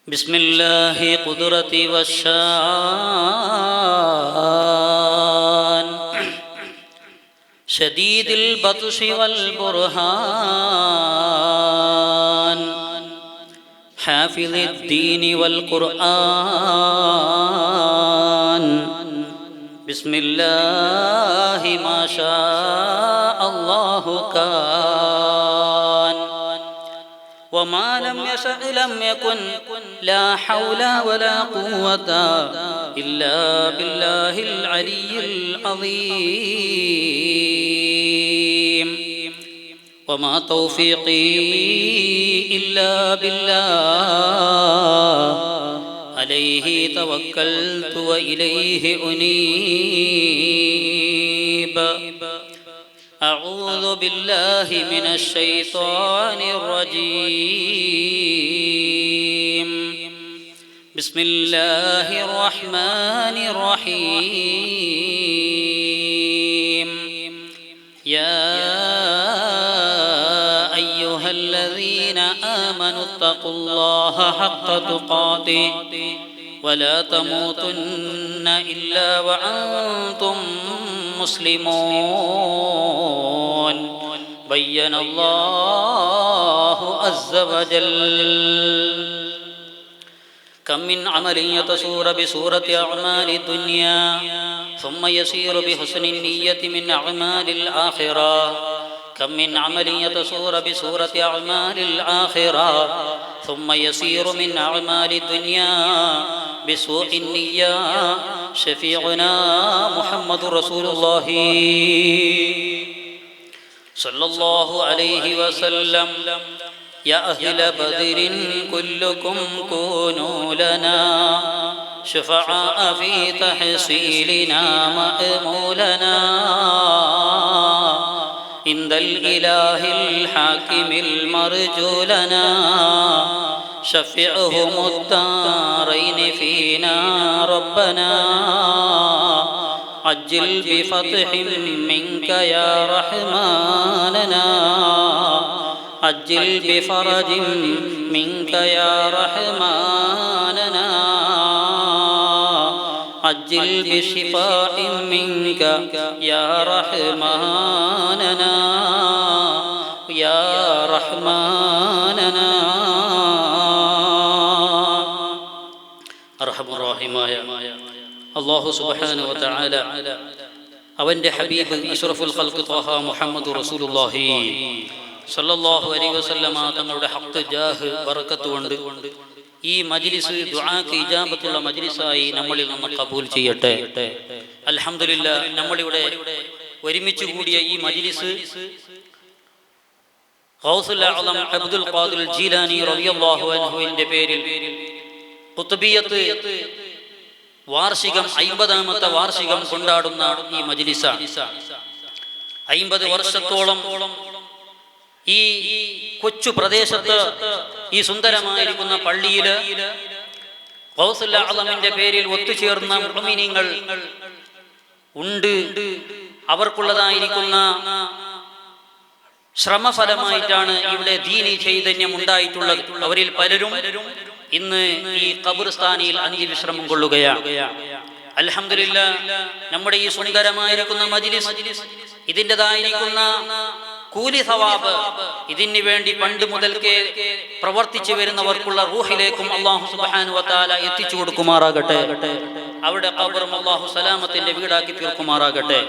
بسم الله قدرتي والشان شديد البطش والبرهان حافظ الدين والقرآن بسم الله ما شاء الله كان وما لم يشأ لم يكن لا حول ولا قوة إلا بالله العلي العظيم وما توفيقي إلا بالله عليه توكلت وإليه أنيب أعوذ بالله من الشيطان الرجيم بسم الله الرحمن الرحيم يا أيها الذين آمنوا اتقوا الله حق تقاته ولا تموتن إلا وأنتم مسلمون بين الله عز وجل كم من عمل يتسور بصورة أعمال الدنيا ثم يسير بحسن النية من أعمال الآخرة كم من عمل يتسور بصورة أعمال الآخرة ثم يسير من أعمال الدنيا بسوء النية شفيعنا محمد رسول الله صلى الله عليه وسلم يا أهل بدر كلكم كونوا لنا شفعاء في تحصيلنا مأمولنا عند الإله الحاكم المرجو لنا شفعهم الدارين فينا ربنا عجل بفتح منك يا رحماننا عجل بفرج منك يا رحماننا عجل بشفاء منك يا رحماننا يا رحماننا അർഹമുറാഹിമായ അല്ലാഹു സുബ്ഹാനഹു വ തആല അവന്റെ ഹബീബ് അഷ്റഫുൽ ഖൽഖ് ത്വഹ മുഹമ്മദ് റസൂലുള്ളാഹി സല്ലല്ലാഹു അലൈഹി വസല്ലമ തങ്ങളുടെ ഹഖ് ജാഹ് ബറക്കത്ത് കൊണ്ട് ഈ മജ്ലിസ് ദുആക്ക് ഇജാബത്തുള്ള മജ്ലിസായി നമ്മളിൽ നിന്ന് ഖബൂൽ ചെയ്യട്ടെ. അൽഹംദുലില്ലാഹ്, നമ്മളിവിടെ ഒരുമിച്ച് കൂടിയ ഈ മജ്ലിസ് ഗൗസുൽ അഅ്ലം അബ്ദുൽ ഖാദിർ ജീലാനി റളിയല്ലാഹു അൻഹുവിന്റെ പേരിൽ ഖുത്ബിയത്ത് വാർഷികം 50ാമത്തെ വാർഷികം കൊണ്ടാടുന്ന ഈ മജ്ലിസാണ്. 50 വർഷത്തോളം ഈ കൊച്ചു പ്രദേശത്ത് ഈ സുന്ദരമായിരിക്കുന്ന പള്ളിയില് ഗൗസുൽ അഅ്ലമിന്റെ പേരിൽ ഒത്തുചേർന്ന മുഅ്മിനീങ്ങൾ ഉണ്ട്. അവർക്കുള്ളതായിരിക്കുന്ന ശ്രമഫലമായിട്ടാണ് ഇവിടെ ദീനി ചൈതന്യം ഉണ്ടായിട്ടുള്ളത്. അവരിൽ പലരും ഇന്ന് ഈ ഖബർസ്ഥാനിയിൽ അന്ത്യവിശ്രമം കൊള്ളുകയാണ്. അൽഹംദുലില്ലാഹ്, നമ്മുടെ ഈ സുന്ദരമായിരിക്കുന്ന മജ്ലിസ് ഇതിൻ്റെതായിരിക്കുന്ന കൂലി സവാബ് ഇതിനു വേണ്ടി പണ്ട് മുതൽക്കേ പ്രവർത്തിച്ചു വരുന്നവർക്കുള്ള റൂഹിലേക്കും അല്ലാഹു സുബ്ഹാനഹു വ തആല എത്തിച്ചു കൊടുക്കുമാറാകട്ടെ. അവിടെ ഖബറും അല്ലാഹു സലാമത്തിന്റെ വീടാക്കി തീർക്കുമാറാകട്ടെ.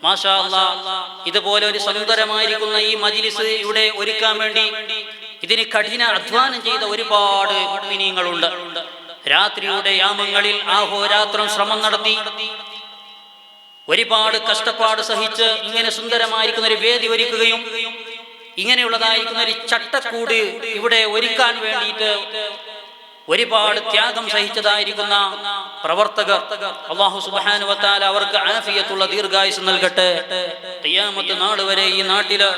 മാഷാ അല്ലാഹ്, ഇതുപോലെ ഒരു സുന്ദരമായിരിക്കുന്ന ഈ മജ്ലിസ് ഇവിടെ ഒരുക്കാൻ വേണ്ടി ഇതിന് കഠിന അധ്വാനം ചെയ്ത ഒരുപാട് മുഅ്മിനീങ്ങളുണ്ട്. രാത്രിയുടെ യാമങ്ങളിൽ ആഹോരാത്രം ശ്രമം നടത്തി ഒരുപാട് കഷ്ടപ്പാട് സഹിച്ച് ഇങ്ങനെ സുന്ദരമായിരിക്കുന്ന ഒരു വേദി ഒരുക്കുകയും ഇങ്ങനെയുള്ളതായിരിക്കുന്ന ഒരു ചട്ടക്കൂട് ഇവിടെ ഒരുക്കാൻ വേണ്ടിയിട്ട് ഒരുപാട് ത്യാഗം സഹിച്ചതായിരിക്കുന്ന പ്രവർത്തകർ അല്ലാഹു സുബ്ഹാനഹു വ തആല അവർക്ക് ആഫിയത്തുള്ള ദീർഘായുസ് നൽകട്ടെ. ഖിയാമത്ത് നാൾ വരെ ഈ നാട്ടില്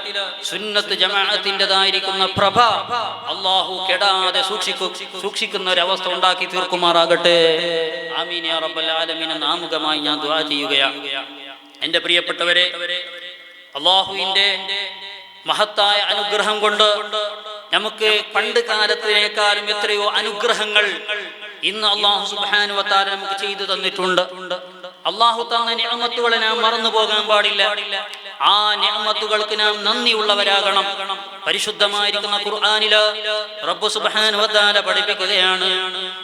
സുന്നത്ത് ജമാഅത്തിൻ്റെതായിരിക്കുന്ന പ്രഭ അല്ലാഹു കെടാതെ സൂക്ഷിക്കുന്ന ഒരു അവസ്ഥ ഉണ്ടാക്കി തീർക്കുമാറാകട്ടെ. ആമീൻ യാ റബ്ബൽ ആലമീൻ. നാമുഖമായി ഞാൻ ദുആ ചെയ്യുകയാണ്. എൻ്റെ പ്രിയപ്പെട്ടവരെ, അല്ലാഹുവിൻ്റെ മഹത്തായ അനുഗ്രഹം കൊണ്ട് നമുക്ക് പണ്ട് കാലത്തിനേക്കാളും എത്രയോ അനുഗ്രഹങ്ങൾ ഇന്ന് അല്ലാഹു സുബ്ഹാനഹു വ തആല നമുക്ക് ചെയ്തു തന്നിട്ടുണ്ട്. അല്ലാഹു തന്ന നിഅമത്തുകളെ നാം മറന്നു പോകാൻ പാടില്ല. ആ നിഅമത്തുകൾക്ക് നാം നന്ദിയുള്ളവരാകണം. പരിശുദ്ധമായിരിക്കുന്ന ഖുർആനില് റബ്ബ് സുബ്ഹാനഹു വ തആല പഠിപ്പിക്കുകയാണ്,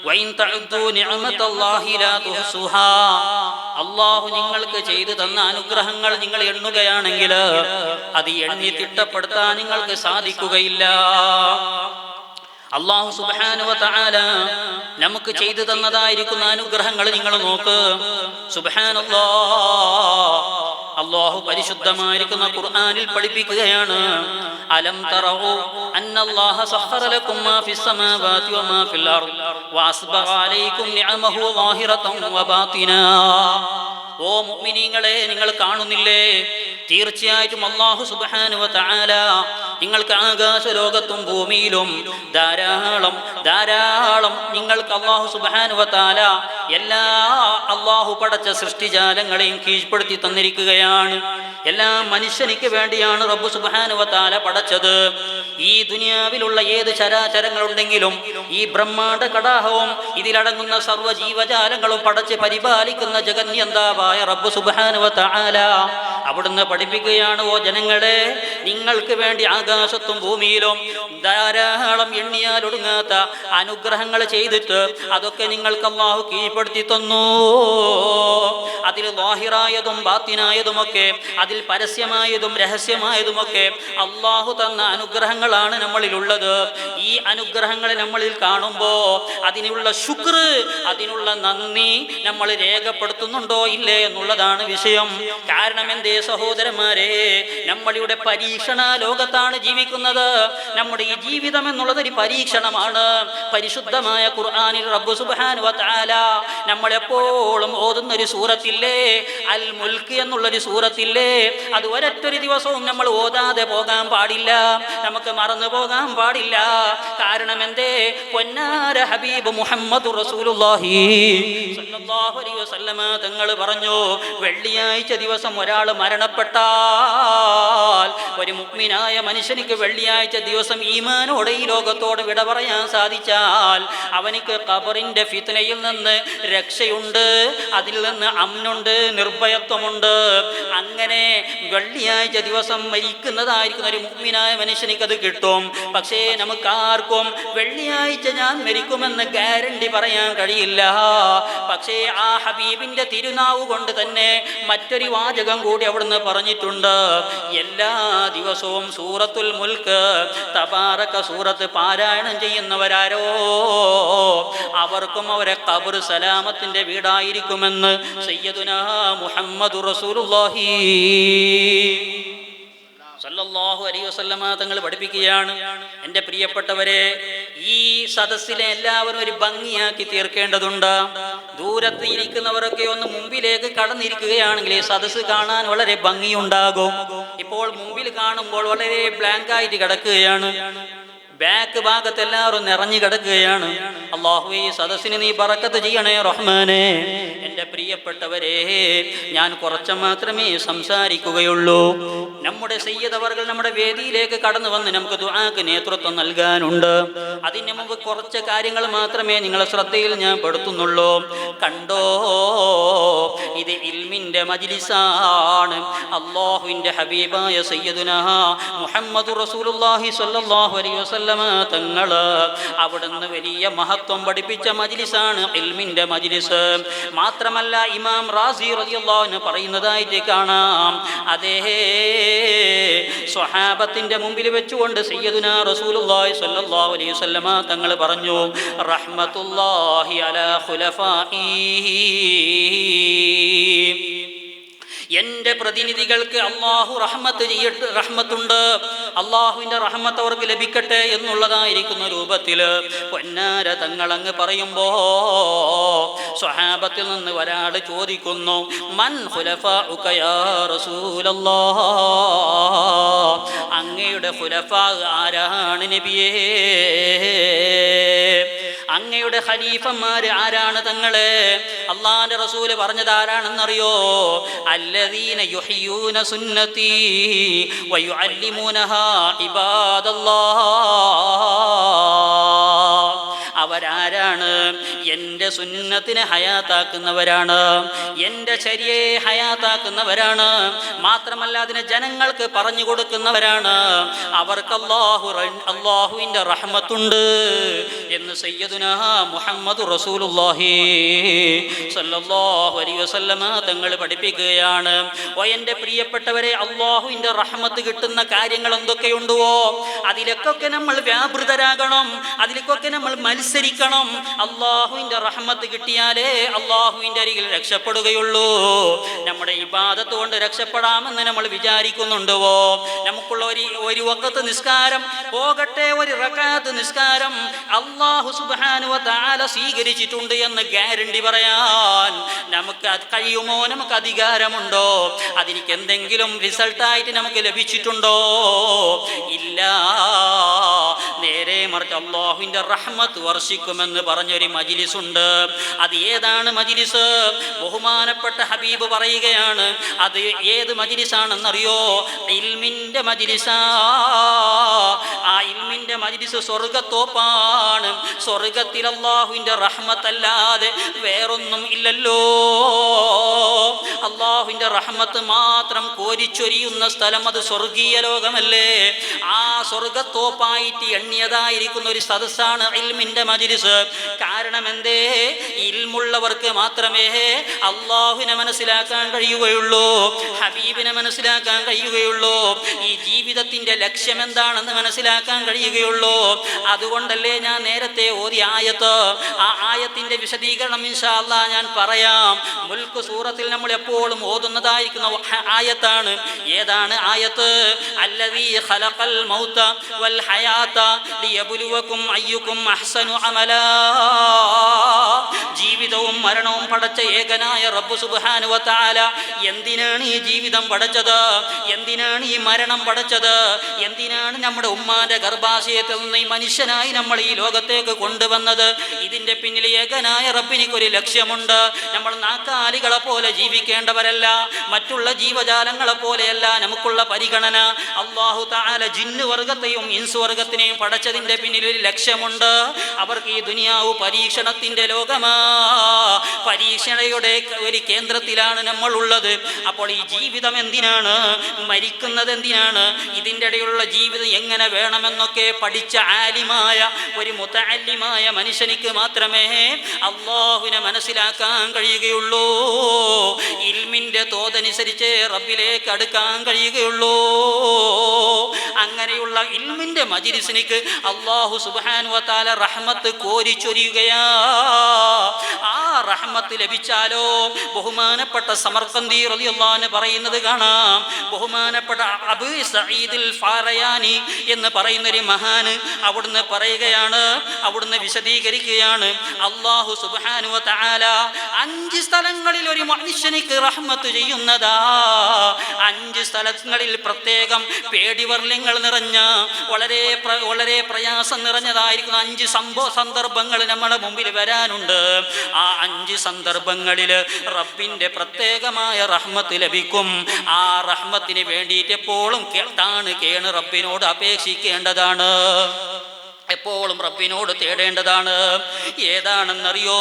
വഇൻ തഅദ്ദു നിഅമതല്ലാഹി ലാ തുഹ്സുഹാ. അല്ലാഹു നിങ്ങൾക്ക് ചെയ്തു തന്ന അനുഗ്രഹങ്ങൾ നിങ്ങൾ എണ്ണുകയാണെങ്കിൽ അത് എണ്ണി തിട്ടപ്പെടുത്താൻ നിങ്ങൾക്ക് സാധിക്കുകയില്ല. അല്ലാഹു സുബ്ഹാനഹു വ തആല നമുക്ക് ചെയ്തു തന്നതായിരിക്കുന്ന അനുഗ്രഹങ്ങൾ നിങ്ങൾ നോക്ക്. സുബ്ഹാനല്ലാഹ്, അല്ലാഹു പരിശുദ്ധമായിരിക്കുന്ന ഖുർആനിൽ പഠിപ്പിക്കുകയാണ്, അലം തറഉ അന്നല്ലാഹ സഖറ ലക്കും മാ ഫിസ് സമാവാതി വമാ ഫിൽ അർദ് വഅസ്ബഗ അലൈക്കും നിഅമഹു ളാഹിറതൻ വബാതിനാ. ഓ മുഅ്മിനീങ്ങളെ, നിങ്ങൾ കാണുന്നില്ലേ? തീർച്ചയായിട്ടും അല്ലാഹു സുബ്ഹാനഹു വ തആല നിങ്ങൾക്ക് ആകാശ ലോകത്തും ഭൂമിയിലും ധാരാളം ധാരാളം നിങ്ങൾക്ക് അല്ലാഹു സുബ്ഹാനഹു വ തആല എല്ലാ അല്ലാഹു പടച്ച സൃഷ്ടിജാലങ്ങളെയും കീഴ്പ്പെടുത്തി തന്നിരിക്കുകയാണ്. എല്ലാ മനുഷ്യനിക്ക് വേണ്ടിയാണ് റബ്ബ് സുബ്ഹാനഹു വ തആല പടച്ചത്. ഈ ദുനിയാവിലുള്ള ഏത് ചരാചരങ്ങളുണ്ടെങ്കിലും ഈ ബ്രഹ്മാണ്ഡ കടാഹവും ഇതിലടങ്ങുന്ന സർവ്വ ജീവജാലങ്ങളും പടച്ച് പരിപാലിക്കുന്ന ജഗന്യന്താവായ റബ്ബ് സുബ്ഹാനഹു വ തആല അവിടുന്ന് പഠിപ്പിക്കുകയാണ്, ഓ ജനങ്ങളെ, നിങ്ങൾക്ക് വേണ്ടി ആകാശത്തും ഭൂമിയിലും ധാരാളം എണ്ണിയാൽ ഒടുങ്ങാത്ത അനുഗ്രഹങ്ങൾ ചെയ്തിട്ട് അതൊക്കെ നിങ്ങൾക്ക് അല്ലാഹു കീഴ്പ്പെടുത്തി തന്നു. അതിൽ ളാഹിറായതും ബാത്തിനായതുമൊക്കെ, അതിൽ പരസ്യമായതും രഹസ്യമായതുമൊക്കെ അല്ലാഹു തന്ന അനുഗ്രഹങ്ങളാണ് നമ്മളിലുള്ളത്. ഈ അനുഗ്രഹങ്ങളെ നമ്മളിൽ കാണുമ്പോൾ അതിനുള്ള ശുക്ർ, അതിനുള്ള നന്ദി നമ്മൾ രേഖപ്പെടുത്തുന്നുണ്ടോ ഇല്ലേ എന്നുള്ളതാണ് വിഷയം. കാരണം എന്തേ സഹോദരന്മാരെ, നമ്മളിവിടെ പരീക്ഷണ ലോകത്താണ് ജീവിക്കുന്നത്. നമ്മുടെ ഈ ജീവിതം എന്നുള്ളത് ഒരു പരീക്ഷണമാണ്. പരിശുദ്ധമായ ഖുർആനിൽ റബ്ബ് സുബ്ഹാനഹു വ തആല നമ്മളെപ്പോഴും ഓതുന്നൊരു സൂറത്തില്ലേ, അൽ മുൽക്ക് എന്നുള്ളൊരു സൂറത്തില്ലേ, അത് ഒരൊറ്റൊരു ദിവസവും നമ്മൾ ഓതാതെ പോകാൻ പാടില്ല, നമുക്ക് മറന്നു പോകാൻ പാടില്ല. കാരണം എന്തേ? പൊന്നാര ഹബീബ് മുഹമ്മദ് റസൂലുള്ളാഹി സ്വല്ലല്ലാഹു അലൈഹി വസല്ലമ തങ്ങൾ പറഞ്ഞു, വെള്ളിയാഴ്ച ദിവസം ഒരാൾ മരണപ്പെട്ടാൽ, ഒരു മുഅ്മിനായ മനുഷ്യനിക്ക് വെള്ളിയാഴ്ച ദിവസം ഈമാനോടെ ഈ ലോകത്തോട് വിട പറയാൻ സാധിച്ചാൽ അവനിക്ക് ഖബറിന്റെ ഫിത്നയിൽ നിന്ന് രക്ഷയുണ്ട്, അതിൽ നിന്ന് അമ്നുണ്ട്, നിർഭയത്വമുണ്ട്. അങ്ങനെ വെള്ളിയാഴ്ച ദിവസം മരിക്കുന്നതായിരിക്കുന്ന ഒരു മുഅ്മിനായ മനുഷ്യനിക്ക് അത് കിട്ടും. പക്ഷേ നമുക്കാർക്കും വെള്ളിയാഴ്ച ഞാൻ മരിക്കുമെന്ന് ഗ്യാരണ്ടി പറയാൻ കഴിയില്ല. പക്ഷേ ആ ഹബീബിന്റെ തിരുനാവ് കൊണ്ട് തന്നെ മറ്റൊരു വാചകം കൂടി അവിടുന്ന് പറഞ്ഞിട്ടുണ്ട്, എല്ലാ ദിവസവും സൂറത്തുൽ മുൽക്ക് തബാറക സൂറത്ത് പാരായണം ചെയ്യുന്നവരാരോ അവർക്കും അവരെ ഖബർ സലാമത്തിന്റെ വീടായിരിക്കുമെന്ന് സയ്യിദുനാ മുഹമ്മദുർ റസൂലുള്ളാഹി സല്ലല്ലാഹു അലൈഹി വസല്ലമ തങ്ങൾ പഠിപ്പിക്കുകയാണ്. എൻ്റെ പ്രിയപ്പെട്ടവരെ, ഈ സദസ്സിലെ എല്ലാവരും ഒരു ഭംഗിയാക്കി തീർക്കേണ്ടതുണ്ട്. ദൂരത്ത് ഇരിക്കുന്നവരൊക്കെ ഒന്ന് മുമ്പിലേക്ക് കടന്നിരിക്കുകയാണെങ്കിൽ സദസ്സ് കാണാൻ വളരെ ഭംഗിയുണ്ടാകും. ഇപ്പോൾ മുമ്പിൽ കാണുമ്പോൾ വളരെ ബ്ലാങ്ക് ആയിട്ട് കിടക്കുകയാണ്, ബാക്ക് ഭാഗത്ത് എല്ലാവരും നിറഞ്ഞു കിടക്കുകയാണ്. അല്ലാഹുവേ, ഈ സദസ്സിന് നീ ബറക്കത്ത് ചെയ്യണേ റഹ്മാനേ. എൻ്റെ പ്രിയപ്പെട്ടവരെ, ഞാൻ കുറച്ച് മാത്രമേ സംസാരിക്കുകയുള്ളൂ. നമ്മുടെ സയ്യിദ് അവർകൾ നമ്മുടെ വേദിയിലേക്ക് കടന്നു വന്ന് നമുക്ക് ദുആക്ക് നേതൃത്വം നൽകാനുണ്ട്. അതിന് മുമ്പ് കുറച്ച് കാര്യങ്ങൾ മാത്രമേ നിങ്ങളെ ശ്രദ്ധയിൽ ഞാൻ പെടുത്തുന്നുള്ളൂ. കണ്ടോ, ഇത് ഇൽമിന്റെ മജ്ലിസാണ്. അല്ലാഹുവിന്റെ ഹബീബായ സയ്യിദുനാ മുഹമ്മദുർ റസൂലുള്ളാഹി സ്വല്ലല്ലാഹു അലൈഹി വസല്ലം തങ്ങള് അവിടുന്ന് വലിയ മഹത്വം പഠിപ്പിച്ച മജ്ലിസാണ് ഇൽമിന്റെ മജ്ലിസ്. മാത്രമല്ല, ഇമാം റാസി റളിയല്ലാഹു അൻഹു പറയുന്നതായിട്ട് കാണാം, അതേ സ്വഹാബത്തിന്റെ മുമ്പിൽ വെച്ചുകൊണ്ട് സയ്യിദുനാ റസൂലുള്ളാഹി സ്വല്ലല്ലാഹു അലൈഹി വസല്ലമ തങ്ങൾ പറഞ്ഞു, റഹ്മത്തുള്ളാഹി അലാ ഖുലഫാഇ, എൻ്റെ പ്രതിനിധികൾക്ക് അള്ളാഹു റഹ്മത്തുണ്ട്, അള്ളാഹുവിൻ്റെ റഹ്മത്ത് അവർക്ക് ലഭിക്കട്ടെ എന്നുള്ളതായിരിക്കുന്ന രൂപത്തിൽ പൊന്നാര തങ്ങളങ്ങ് പറയുമ്പോ സ്വഹാബത്തിൽ നിന്ന് ഒരാൾ ചോദിക്കുന്നു, മൻ ഖുലഫാഉക യാ റസൂലല്ലാഹ്, അങ്ങയുടെ ഖുലഫാ ആരാണ് നബിയേ, അങ്ങയുടെ ഖലീഫന്മാർ ആരാണ് തങ്ങളെ? അള്ളാന്റെ റസൂല് പറഞ്ഞത് ആരാണെന്നറിയോ? അല്ലദീന യുഹ്യൂന സുന്നതി വയുഅല്ലിമൂനഹാ ഇബാദല്ലാഹ്. അവരാരാണ്? എൻ്റെ സുന്നത്തിനെ ഹയാത്താക്കുന്നവരാണ്, എൻ്റെ ശരിയെ ഹയാത്താക്കുന്നവരാണ്, മാത്രമല്ല അതിനെ ജനങ്ങൾക്ക് പറഞ്ഞു കൊടുക്കുന്നവരാണ്. അവർക്ക് അല്ലാഹുവിൻ്റെ റഹ്മത്തുണ്ട് എന്ന് സയ്യിദുനാ മുഹമ്മദ് റസൂലുള്ളാഹി സ്വല്ലല്ലാഹു അലൈഹി വസല്ലമ തങ്ങൾ പഠിപ്പിക്കുകയാണ്. എൻ്റെ പ്രിയപ്പെട്ടവരെ, അല്ലാഹുവിൻ്റെ റഹ്മത്ത് കിട്ടുന്ന കാര്യങ്ങൾ എന്തൊക്കെയുണ്ടോ അതിലേക്കൊക്കെ നമ്മൾ വ്യാപൃതരാകണം, അതിലേക്കൊക്കെ നമ്മൾ മത്സരിക്കണം. അല്ലാഹുവിൻ്റെ റഹ്മത്ത് കിട്ടിയാലേ അല്ലാഹുവിൻ്റെ അരികിൽ രക്ഷപ്പെടുകയുള്ളൂ. നമ്മുടെ ഇബാദത്ത് കൊണ്ട് രക്ഷപ്പെടാമെന്ന് നമ്മൾ വിചാരിക്കുന്നുണ്ടോ? നമുക്കുള്ള ഒരു വഖത്ത് നിസ്കാരം പോകട്ടെ, ഒരു റക്അത്ത് നിസ്കാരം അല്ലാഹു സുബ്ഹാനഹു വ തആല സ്വീകരിച്ചിട്ടുണ്ട് എന്ന് ഗ്യാരണ്ടി പറയാൻ നമുക്ക് കഴിയുമോ? നമുക്ക് അധികാരമുണ്ടോ? അതിലേക്ക് എന്തെങ്കിലും റിസൾട്ടായിട്ട് നമുക്ക് ലഭിച്ചിട്ടുണ്ടോ? ഇല്ല. നേരെ മറിച്ച് അല്ലാഹുവിൻ്റെ റഹ്മത്ത് വർഷിക്കുമെന്ന് പറഞ്ഞൊരു മജ്ലിസ് ഉണ്ട്. അത് ഏതാണ് മജ്ലിസ്? ബഹുമാനപ്പെട്ട ഹബീബ് പറയുകയാണ്, അത് ഏത് മജ്ലിസാണെന്നറിയോ? ഇൽമിൻ്റെ മജ്ലിസാ. ആ ഇൽമിൻ്റെ മജ്ലിസ് സ്വർഗത്തോപ്പാണ്. സ്വർഗത്തിൽ അല്ലാഹുവിൻ്റെ റഹ്മത്തല്ലാതെ വേറൊന്നും ഇല്ലല്ലോ. അല്ലാഹുവിൻ്റെ റഹ്മത്ത് മാത്രം കോരിച്ചൊരിയുന്ന സ്ഥലം അത് സ്വർഗീയ ലോകമല്ലേ? ആ സ്വർഗത്തോപ്പായിട്ട് എണ്ണിയതായിരിക്കുന്ന ഒരു സദസ്സാണ് ഇൽമിൻ്റെ മജ്ലിസ്. കാരണം എന്തേ? ഇൽമുള്ളവർക്ക് മാത്രമേ അല്ലാഹുവിനെ മനസ്സിലാക്കാൻ കഴിയുകയുള്ളൂ, ഹബീബിനെ മനസ്സിലാക്കാൻ കഴിയുകയുള്ളൂ, ഈ ജീവിതത്തിൻ്റെ ലക്ഷ്യം എന്താണെന്ന് മനസ്സിലാക്കാൻ കഴിയുകയുള്ളൂ. അതുകൊണ്ടല്ലേ ഞാൻ നേരത്തെ ഓതിയ ആയത്ത്, ആ ആയത്തിൻ്റെ വിശദീകരണം ഇൻഷാ അല്ലാഹ് ഞാൻ പറയാം. മുൽക്ക് സൂറത്തിൽ നമ്മൾ എപ്പോഴും ഓതുന്നതായിരിക്കുന്ന ആയത്താണ്. ഏതാണ് ആയത്ത്? അല്ലദീ ഖലഖൽ മൗത വൽ ഹയാത ലിയബ്ലുവകും അയ്യുകും അഹ്സനു അമലാ. ജീവിതവും മരണവും പടച്ച ഏകനായ റബ്ബ് സുബ്ഹാനഹു വ തആല എന്തിനാണ് ഈ ജീവിതം പടച്ചത്? എന്തിനാണ് ഈ മരണം പടച്ചത്? എന്തിനാണ് നമ്മുടെ ഉമ്മാന്റെ ഗർഭാശയത്തിൽ നിന്ന് ഈ മനുഷ്യനായി നമ്മൾ ഈ ലോകത്തേക്ക് കൊണ്ടുവന്നത്? ഇതിന്റെ പിന്നിൽ ഏകനായ റബ്ബിനിക്കൊരു ലക്ഷ്യമുണ്ട്. നമ്മൾ നാക്കാലികളെ പോലെ ജീവിക്കേണ്ടവരല്ല, മറ്റുള്ള ജീവജാലങ്ങളെ പോലെയല്ല നമുക്കുള്ള പരിഗണന. അല്ലാഹു തആല ജിന്ന് വർഗത്തെയും ഇൻസ് വർഗത്തിനെയും പടച്ചതിന്റെ പിന്നിൽ ഒരു ലക്ഷ്യമുണ്ട്. അവർക്ക് ഈ ദുനിയാവ് പരീക്ഷണത്തിന്റെ ലോകമാ, പരീക്ഷണയുടെ ഒരു കേന്ദ്രത്തിലാണ് നമ്മൾ ഉള്ളത്. അപ്പോൾ ഈ ജീവിതം എന്തിനാണ്? മരിക്കുന്നത് എന്തിനാണ്? ഇതിൻ്റെ ഇടയിലുള്ള ജീവിതം എങ്ങനെ വേണമെന്നൊക്കെ പഠിച്ച ആലിമായ ഒരു മുതഅല്ലിമായ മനുഷ്യനിക്ക് മാത്രമേ അല്ലാഹുവിനെ മനസ്സിലാക്കാൻ കഴിയുകയുള്ളൂ. ഇൽമിൻ്റെ തോതനുസരിച്ച് റബ്ബിലേക്ക് അടുക്കാൻ കഴിയുകയുള്ളൂ. അങ്ങനെയുള്ള ഇൽമിൻ്റെ മജ്ലിസിനിക്ക് അല്ലാഹു സുബ്ഹാനഹു വ തആല റഹ്മത്ത് കോരിച്ചൊരിയുകയാ. ആ റഹ്മത്ത് ലഭിച്ചാലോ, ബഹുമാനപ്പെട്ട സമർഖന്ദി റളിയല്ലാഹു അൻഹു പറയുന്നത് കാണാം. ബഹുമാനപ്പെട്ട അബൂ സഈദുൽ ഫാറയാനി എന്ന് പറയുന്നൊരു മഹാന് അവിടുന്ന് പറയുകയാണ്, അവിടുന്ന് വിശദീകരിക്കുകയാണ്, അല്ലാഹു സുബ്ഹാനഹു വ തആല 5 സ്ഥലങ്ങളിൽ ഒരു മനുഷ്യനിക്ക് റഹ്മത്ത് ചെയ്യുന്നതാ. 5 സ്ഥലങ്ങളിൽ പ്രത്യേകം പേടിവർല്യങ്ങൾ നിറഞ്ഞ വളരെ പ്രയാസം നിറഞ്ഞതായിരിക്കുന്ന 5 സന്ദർഭങ്ങൾ നമ്മുടെ മുമ്പിൽ വരാനുണ്ട്. ആ 5 സന്ദർഭങ്ങളിൽ റബ്ബിൻ്റെ പ്രത്യേകമായ റഹ്മത്ത് ലഭിക്കും. ആ റഹ്മത്തിന് വേണ്ടിയിട്ട് എപ്പോഴും കേണ് റബ്ബിനോട് അപേക്ഷിക്കേണ്ടതാണ്, എപ്പോഴും റബ്ബിനോട് തേടേണ്ടതാണ്. ഏതാണെന്നറിയോ?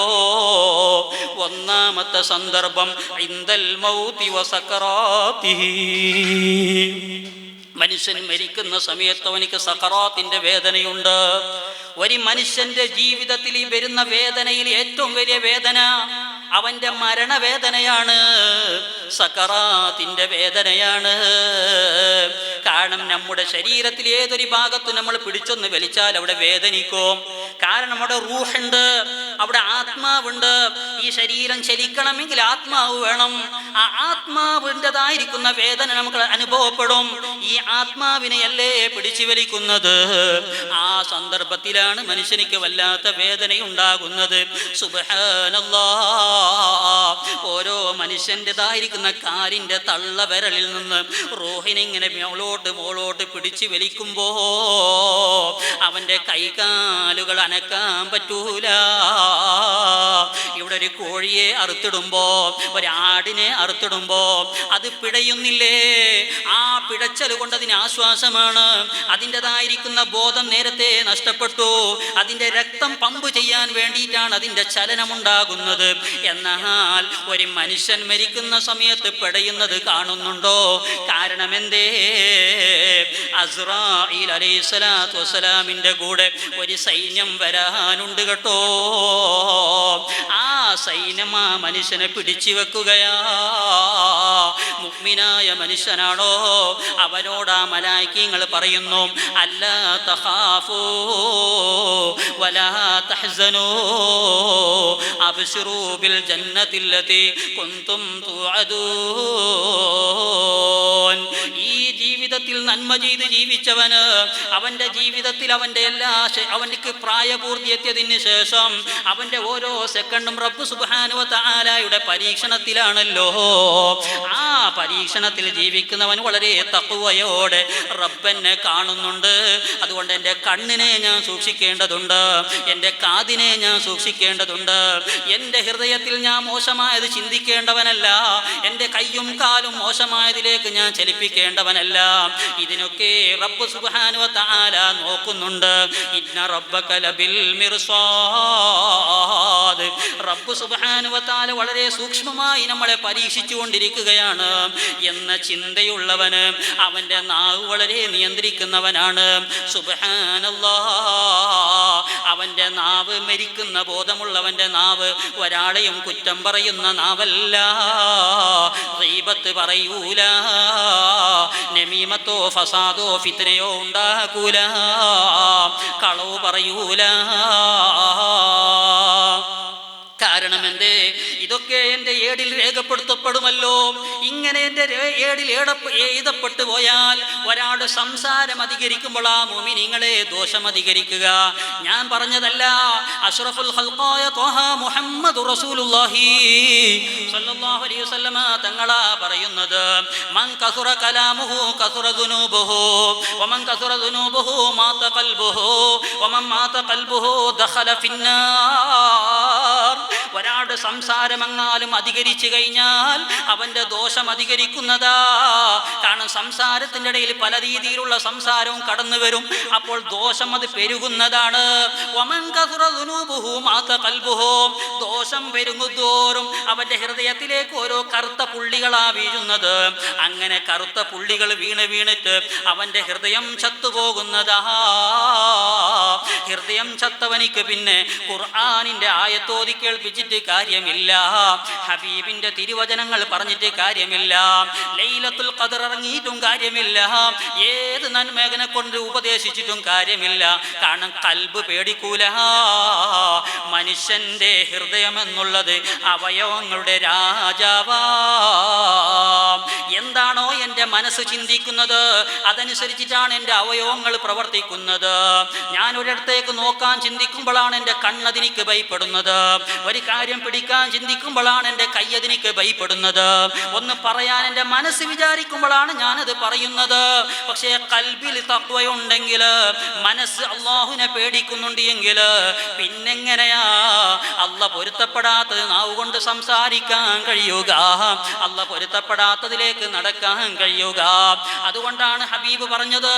ഒന്നാമത്തെ സന്ദർഭം ഇൻദൽ മൗതി വസകറാതിഹി. മനുഷ്യൻ മരിക്കുന്ന സമയത്ത് അവനിക്ക് സഖറാത്തിന്റെ വേദനയുണ്ട്. ഒരു മനുഷ്യന്റെ ജീവിതത്തിൽ ഈ വരുന്ന വേദനയിൽ ഏറ്റവും വലിയ വേദന അവന്റെ മരണവേദനയാണ്, സഖറാത്തിന്റെ വേദനയാണ്. കാരണം നമ്മുടെ ശരീരത്തിൽ ഏതൊരു ഭാഗത്തും നമ്മൾ പിടിച്ചൊന്ന് വലിച്ചാൽ അവിടെ വേദനിക്കും. കാരണം അവിടെ റൂഹുണ്ട്, അവിടെ ആത്മാവുണ്ട്. ഈ ശരീരം ചലിക്കണമെങ്കിൽ ആത്മാവ് വേണം. ആ ആത്മാവിൻ്റെതായിരിക്കുന്ന വേദന നമുക്ക് അനുഭവപ്പെടും. ഈ ആത്മാവിനെയല്ലേ പിടിച്ചു വലിക്കുന്നത്. ആ സന്ദർഭത്തിലാണ് മനുഷ്യനിക്ക് വല്ലാത്ത വേദനയുണ്ടാകുന്നത്. സുബ്ഹാനല്ലാഹ്. ഓരോ മനുഷ്യൻ്റെതായിരിക്കുന്ന കാലിൻ്റെ തള്ളവിരലിൽ നിന്ന് റൂഹിനിങ്ങനെ മോളോട്ട് പിടിച്ചു വലിക്കുമ്പോ അവൻ്റെ കൈകാലുകൾ അനക്കാൻ പറ്റൂല. ഇവിടെ നമ്മളൊരു കോഴിയെ അറുത്തിടുമ്പോ, ഒരാടിനെ അറുത്തിടുമ്പോ അത് പിടയുന്നില്ലേ? ആ പിടച്ചൽ കൊണ്ട് അതിന് ആശ്വാസമാണ്. അതിൻ്റെതായിരിക്കുന്ന ബോധം നേരത്തെ നഷ്ടപ്പെട്ടു. അതിൻ്റെ രക്തം പമ്പ് ചെയ്യാൻ വേണ്ടിയിട്ടാണ് അതിൻ്റെ ചലനമുണ്ടാകുന്നത്. എന്നാൽ ഒരു മനുഷ്യൻ മരിക്കുന്ന സമയത്ത് പിടയുന്നത് കാണുന്നുണ്ടോ? കാരണം എന്തേ? അസ്റാഈൽ അലൈഹിസ്സലാത്തു വസ്സലാമിൻ്റെ കൂടെ ഒരു സൈന്യം വരാനുണ്ട് കേട്ടോ. ആ സൈന്യം ആ മനുഷ്യനെ പിടിച്ചു വെക്കുകയാ. മുഅ്മിനായ മനുഷ്യനാണോ അവനോട് ആ മലായികകൾ പറയുന്നു, അല്ലാ തഖാഫൂ വലാ തഹ്സനൂ അബ്ശിറൂ ബിൽ ജന്നത്തില്ലതി കുൻതും തുഅദൂൻ. ഈ ജീവിതത്തിൽ നന്മ ചെയ്ത് ജീവിച്ചവന് അവൻ്റെ ജീവിതത്തിൽ അവൻ്റെ അവനക്ക് പ്രായപൂർത്തി എത്തിയതിന് ശേഷം അവൻ്റെ ഓരോ സെക്കൻഡും റബ്ബ് സുബ്ഹാനഹു വ തആലയുടെ പരീക്ഷണത്തിലാണല്ലോ. ആ പരീക്ഷണത്തിൽ ജീവിക്കുന്നവൻ വളരെ തഖ്വയോടെ റബ്ബനെ കാണുന്നുണ്ട്. അതുകൊണ്ട് എൻ്റെ കണ്ണിനെ ഞാൻ സൂക്ഷിക്കേണ്ടതുണ്ട്, എൻ്റെ കാതിനെ ഞാൻ സൂക്ഷിക്കേണ്ടതുണ്ട്, എൻ്റെ ഹൃദയത്തിൽ ഞാൻ മോശമായത് ചിന്തിക്കേണ്ടവനല്ല, എൻ്റെ കയ്യും കാലും മോശമായതിലേക്ക് ഞാൻ ചലിപ്പിക്കേണ്ടവനല്ല. ഇതിനൊക്കെ റബ്ബ് സുബ്ഹാനഹു വ തആല നോക്കുന്നുണ്ട്. ഇന്ന റബ്ബക ലബിൽ മിർസാദ്. റബ്ബ് സുബ്ഹാനഹു വ തആല വളരെ സൂക്ഷ്മമായി നമ്മളെ പരീക്ഷിച്ചു കൊണ്ടിരിക്കുകയാണ് എന്ന ചിന്തയുള്ളവന് അവൻ്റെ നാവ് വളരെ നിയന്ത്രിക്കുന്നവനാണ്. സുബ്ഹാനല്ലാഹ്. അവൻ്റെ നാവ് മരിക്കുന്ന ബോധമുള്ളവൻ്റെ നാവ് ഒരാളെയും കുറ്റം പറയുന്ന നാവല്ല. ഗീബത്ത് പറയൂല, നമീമത്തോ ഫസാദോ ഫിത്നയോ ഉണ്ടാക്കൂല, കളവ് പറയൂല. കാരണം എന്തേ? ഇതൊക്കെ എൻ്റെ ഏടിൽ രേഖപ്പെടുത്തപ്പെടുമല്ലോ. ഇങ്ങനെ എൻ്റെ ഏടിൽ എഴുതപ്പെട്ടു പോയാൽ ഒരാളുടെ സംസാരം അധികരിക്കുമ്പോൾ ആ മുഅ്മിനീങ്ങളെ ദോഷം അധികരിക്കുക. ഞാൻ പറഞ്ഞതല്ല, അഷ്റഫുൽ ഖൽഖായ ത്വഹ മുഹമ്മദ് റസൂലുള്ളാഹി സ്വല്ലല്ലാഹു അലൈഹി വസല്ലമ തങ്ങളാ പറയുന്നത്, മൻ കസുറ കലാമുഹു കസുറ ദുനൂബുഹു വമൻ കസുറ ദുനൂബുഹു മാത ഖൽബുഹു വമൻ മാത ഖൽബുഹു ദഖല ഫിന്നാർ. ഒരാളുടെ സംസാരമെങ്ങാലും അധികരിച്ചു കഴിഞ്ഞാൽ അവൻ്റെ ദോഷം അധികരിക്കുന്നതാ. കാരണം സംസാരത്തിൻ്റെ ഇടയിൽ പല രീതിയിലുള്ള സംസാരവും കടന്നു വരും. അപ്പോൾ ദോഷം അത് പെരുകുന്നതാണ്. ദോഷം പെരുകുന്തോറും അവൻ്റെ ഹൃദയത്തിലേക്ക് ഓരോ കറുത്ത പുള്ളികളാ വീഴുന്നത്. അങ്ങനെ കറുത്ത പുള്ളികൾ വീണിട്ട് അവൻ്റെ ഹൃദയം ചത്തുപോകുന്നതാ. ഹൃദയം ചത്തവനിക്ക് പിന്നെ ഖുർആനിൻ്റെ ആയത്തോതി കേൾപ്പിച്ചിട്ട് കാര്യമില്ല, ഹബീബിന്റെ തിരുവചനങ്ങൾ പറഞ്ഞിട്ട് കാര്യമില്ല, ലൈലത്തുൽ ഖദർ ഇറങ്ങിയിട്ടും കാര്യമില്ല, ഏത് നന്മേകനെ കൊണ്ട് ഉപദേശിച്ചിട്ടും കാര്യമില്ല. കാരണം കൽബ് പേടിക്കൂല. മനുഷ്യന്റെ ഹൃദയം എന്നുള്ളത് അവയവങ്ങളുടെ രാജാവാ. എന്താണോ എൻ്റെ മനസ്സ് ചിന്തിക്കുന്നത് അതനുസരിച്ചിട്ടാണ് എൻ്റെ അവയവങ്ങൾ പ്രവർത്തിക്കുന്നത്. ഞാൻ ഒരിടത്തേക്ക് നോക്കാൻ ചിന്തിക്കുമ്പോഴാണ് എൻ്റെ കണ്ണതിനിക്ക് ഭയപ്പെടുന്നത്. ഒരു കാര്യം പിടിക്കാൻ ചിന്തിക്കുമ്പോഴാണ് എൻ്റെ കയ്യതിനിക്ക് ഭയപ്പെടുന്നത്. ഒന്ന് പറയാൻ എൻ്റെ മനസ്സ് വിചാരിക്കുമ്പോഴാണ് ഞാനത് പറയുന്നത്. പക്ഷേ കൽബിൽ തഖ്വയുണ്ടെങ്കിൽ, മനസ്സ് അള്ളാഹുവിനെ പേടിക്കുന്നുണ്ട് എങ്കിൽ പിന്നെങ്ങനെയാ അള്ളാഹ് പൊരുത്തപ്പെടാത്തത് നാവ് കൊണ്ട് സംസാരിക്കാൻ കഴിയുക? അള്ളാഹ് പൊരുത്തപ്പെടാത്തതിലേക്ക് നടക്കാൻ കഴിയുക? അതുകൊണ്ടാണ് ഹബീബ് പറഞ്ഞത്,